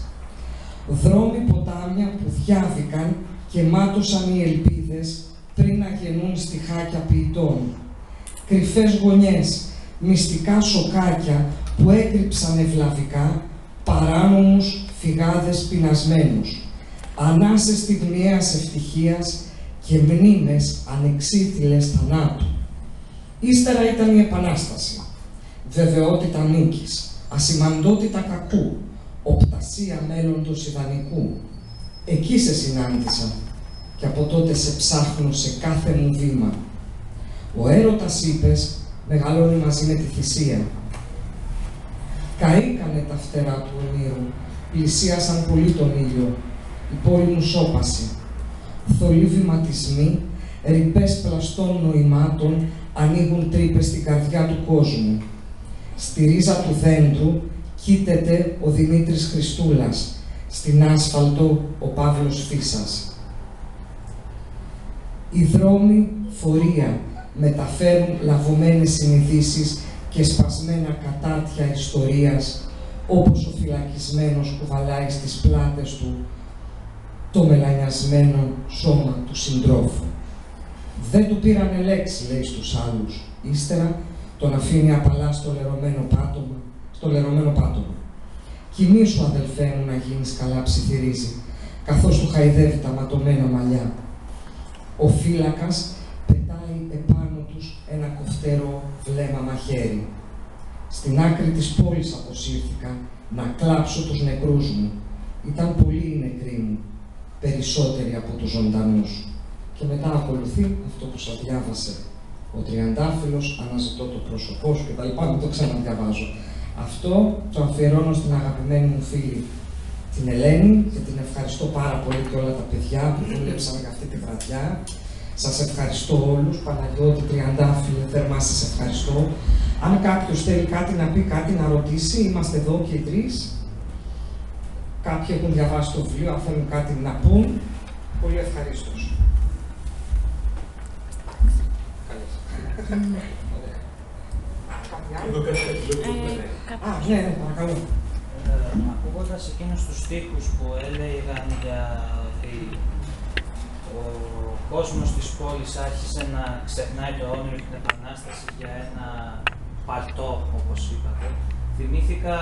Δρόμοι, ποτάμια που διάβηκαν και μάτωσαν οι ελπίδες πριν να γεννούν στιχάκια ποιητών. Κρυφές γωνιές, μυστικά σοκάκια που έκρυψαν ευλαβικά παράνομους φυγάδες πεινασμένους. Ανάσες στιγμιαίας ευτυχίας και μνήμες ανεξίτηλες θανάτου. Ύστερα ήταν η Επανάσταση, βεβαιότητα νίκης, ασημαντότητα κακού, οπτασία μέλλοντος ιδανικού. Εκεί σε συνάντησα και από τότε σε ψάχνω σε κάθε μου βήμα. Ο έρωτας, είπες, μεγαλώνει μαζί με τη θυσία. Καήκανε τα φτερά του ονείρου, πλησίασαν πολύ τον ήλιο, η πόλη μου σώπασε. Θολοί βηματισμοί, ρηπές πλαστών νοημάτων ανοίγουν τρύπες στην καρδιά του κόσμου. Στη ρίζα του δέντρου κοίταται ο Δημήτρης Χριστούλας, στην άσφαλτο ο Παύλος Φύσας. Οι δρόμοι φορεία μεταφέρουν λαβωμένες συνηθίσεις και σπασμένα κατάτια ιστορίας, όπως ο φυλακισμένος κουβαλάει στις πλάτες του το μελανιασμένο σώμα του συντρόφου. Δεν του πήρανε λέξη, λέει στους άλλους. Ύστερα τον αφήνει απαλά στο λερωμένο πάτωμα. «Κοιμήσου, αδελφέ μου, να γίνεις καλά», ψιθυρίζει, καθώς του χαϊδεύει τα ματωμένα μαλλιά. Ο φύλακας πετάει επάνω τους ένα κοφτερό βλέμμα μαχαίρι. Στην άκρη της πόλης αποσύρθηκα να κλάψω τους νεκρούς μου. Ήταν πολλοί οι νεκροί μου, περισσότεροι από τους ζωντανούς. Και μετά ακολουθεί αυτό που σας διάβασε ο Τριαντάφυλλος, αναζητώ το πρόσωπό σου κτλ. Μην το ξαναδιαβάζω. Αυτό το αφιερώνω στην αγαπημένη μου φίλη την Ελένη και την ευχαριστώ πάρα πολύ και όλα τα παιδιά που δούλεψαν για αυτή τη βραδιά. Σας ευχαριστώ όλους. Παναγιώτη, Τριαντάφυλλε, θερμά σας ευχαριστώ. Αν κάποιος θέλει κάτι να πει, κάτι να ρωτήσει, είμαστε εδώ και οι τρεις. Κάποιοι έχουν διαβάσει το βιβλίο, αν θέλουν κάτι να πούν, πολύ ευχαρίστως. Ναι, παρακαλώ. Ακούγοντας εκείνους τους στίχους που έλεγαν για ότι ο κόσμος της πόλης άρχισε να ξεχνάει το όνειρο και την επανάσταση για ένα παλτό, όπως είπατε, θυμήθηκα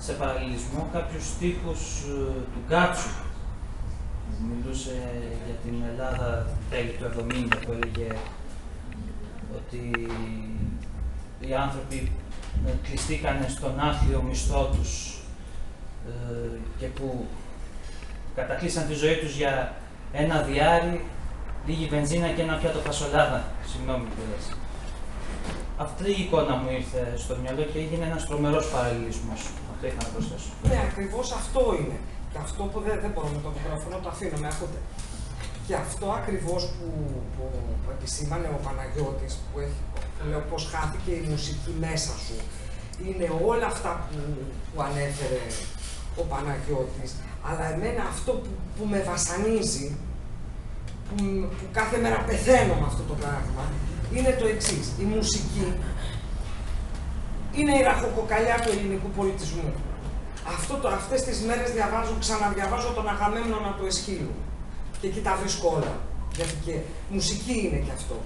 σε παραλληλισμό κάποιους στίχους του Γκάτσου. Μιλούσε για την Ελλάδα τέλη του 70 που έλεγε ότι οι άνθρωποι κλειστήκανε στον άθλιο μισθό τους και που κατακλείσαν τη ζωή τους για ένα διάρρη, λίγη βενζίνα και ένα πιάτο φασολάδα. Συγγνώμη κιόλας. Αυτή η εικόνα μου ήρθε στο μυαλό και έγινε ένας τρομερός παραλληλισμός. Αυτό είχα να προσθέσω. Ναι, ακριβώς αυτό είναι. Και αυτό που δεν μπορώ με το μικρόφωνο, το αφήνω, με ακούτε. Και αυτό ακριβώς που επισήμανε ο Παναγιώτης, που λέω πώς χάθηκε η μουσική μέσα σου, είναι όλα αυτά που ανέφερε ο Παναγιώτης, αλλά εμένα αυτό που με βασανίζει, που κάθε μέρα πεθαίνω με αυτό το πράγμα, είναι το εξής. Η μουσική είναι η ραχοκοκαλιά του ελληνικού πολιτισμού. Αυτές τις μέρες ξαναδιαβάζω τον Αγαμέμνονα του Αισχύλου. Και εκεί τα βρίσκω όλα. Γιατί και μουσική είναι και αυτό.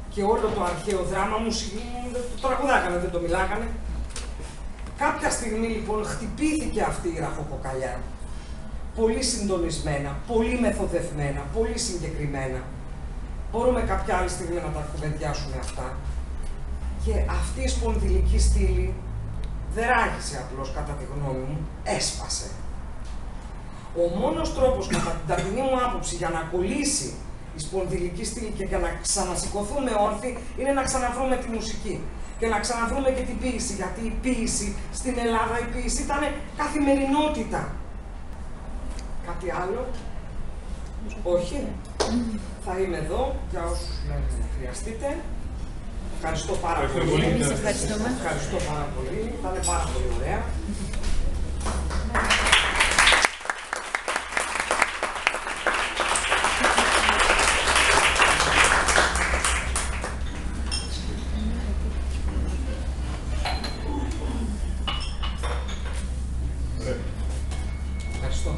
Και όλο το αρχαίο δράμα μουσική, το τραγουδάγανε, δεν το μιλάγανε. Κάποια στιγμή λοιπόν χτυπήθηκε αυτή η ραχοκοκαλιά. Πολύ συντονισμένα, πολύ μεθοδευμένα, πολύ συγκεκριμένα. Μπορούμε κάποια άλλη στιγμή να τα κουβεντιάσουμε αυτά. Και αυτή η σπονδυλική στήλη δεν ράγισε απλώς, κατά τη γνώμη μου, έσπασε. Ο μόνος τρόπος, κατά την ταπεινή μου άποψη, για να κολλήσει η σπονδυλική στήλη και για να ξανασηκωθούμε όρθιοι, είναι να ξαναβρούμε τη μουσική. Και να ξαναβρούμε και την ποίηση, γιατί η ποίηση στην Ελλάδα, η ποίηση ήταν καθημερινότητα. Κάτι άλλο? Όχι. Θα είμαι εδώ για όσους με χρειαστείτε. Ευχαριστώ πάρα πολύ. Ευχαριστώ πάρα πολύ. Ήταν πάρα πολύ ωραία. Ευχαριστώ.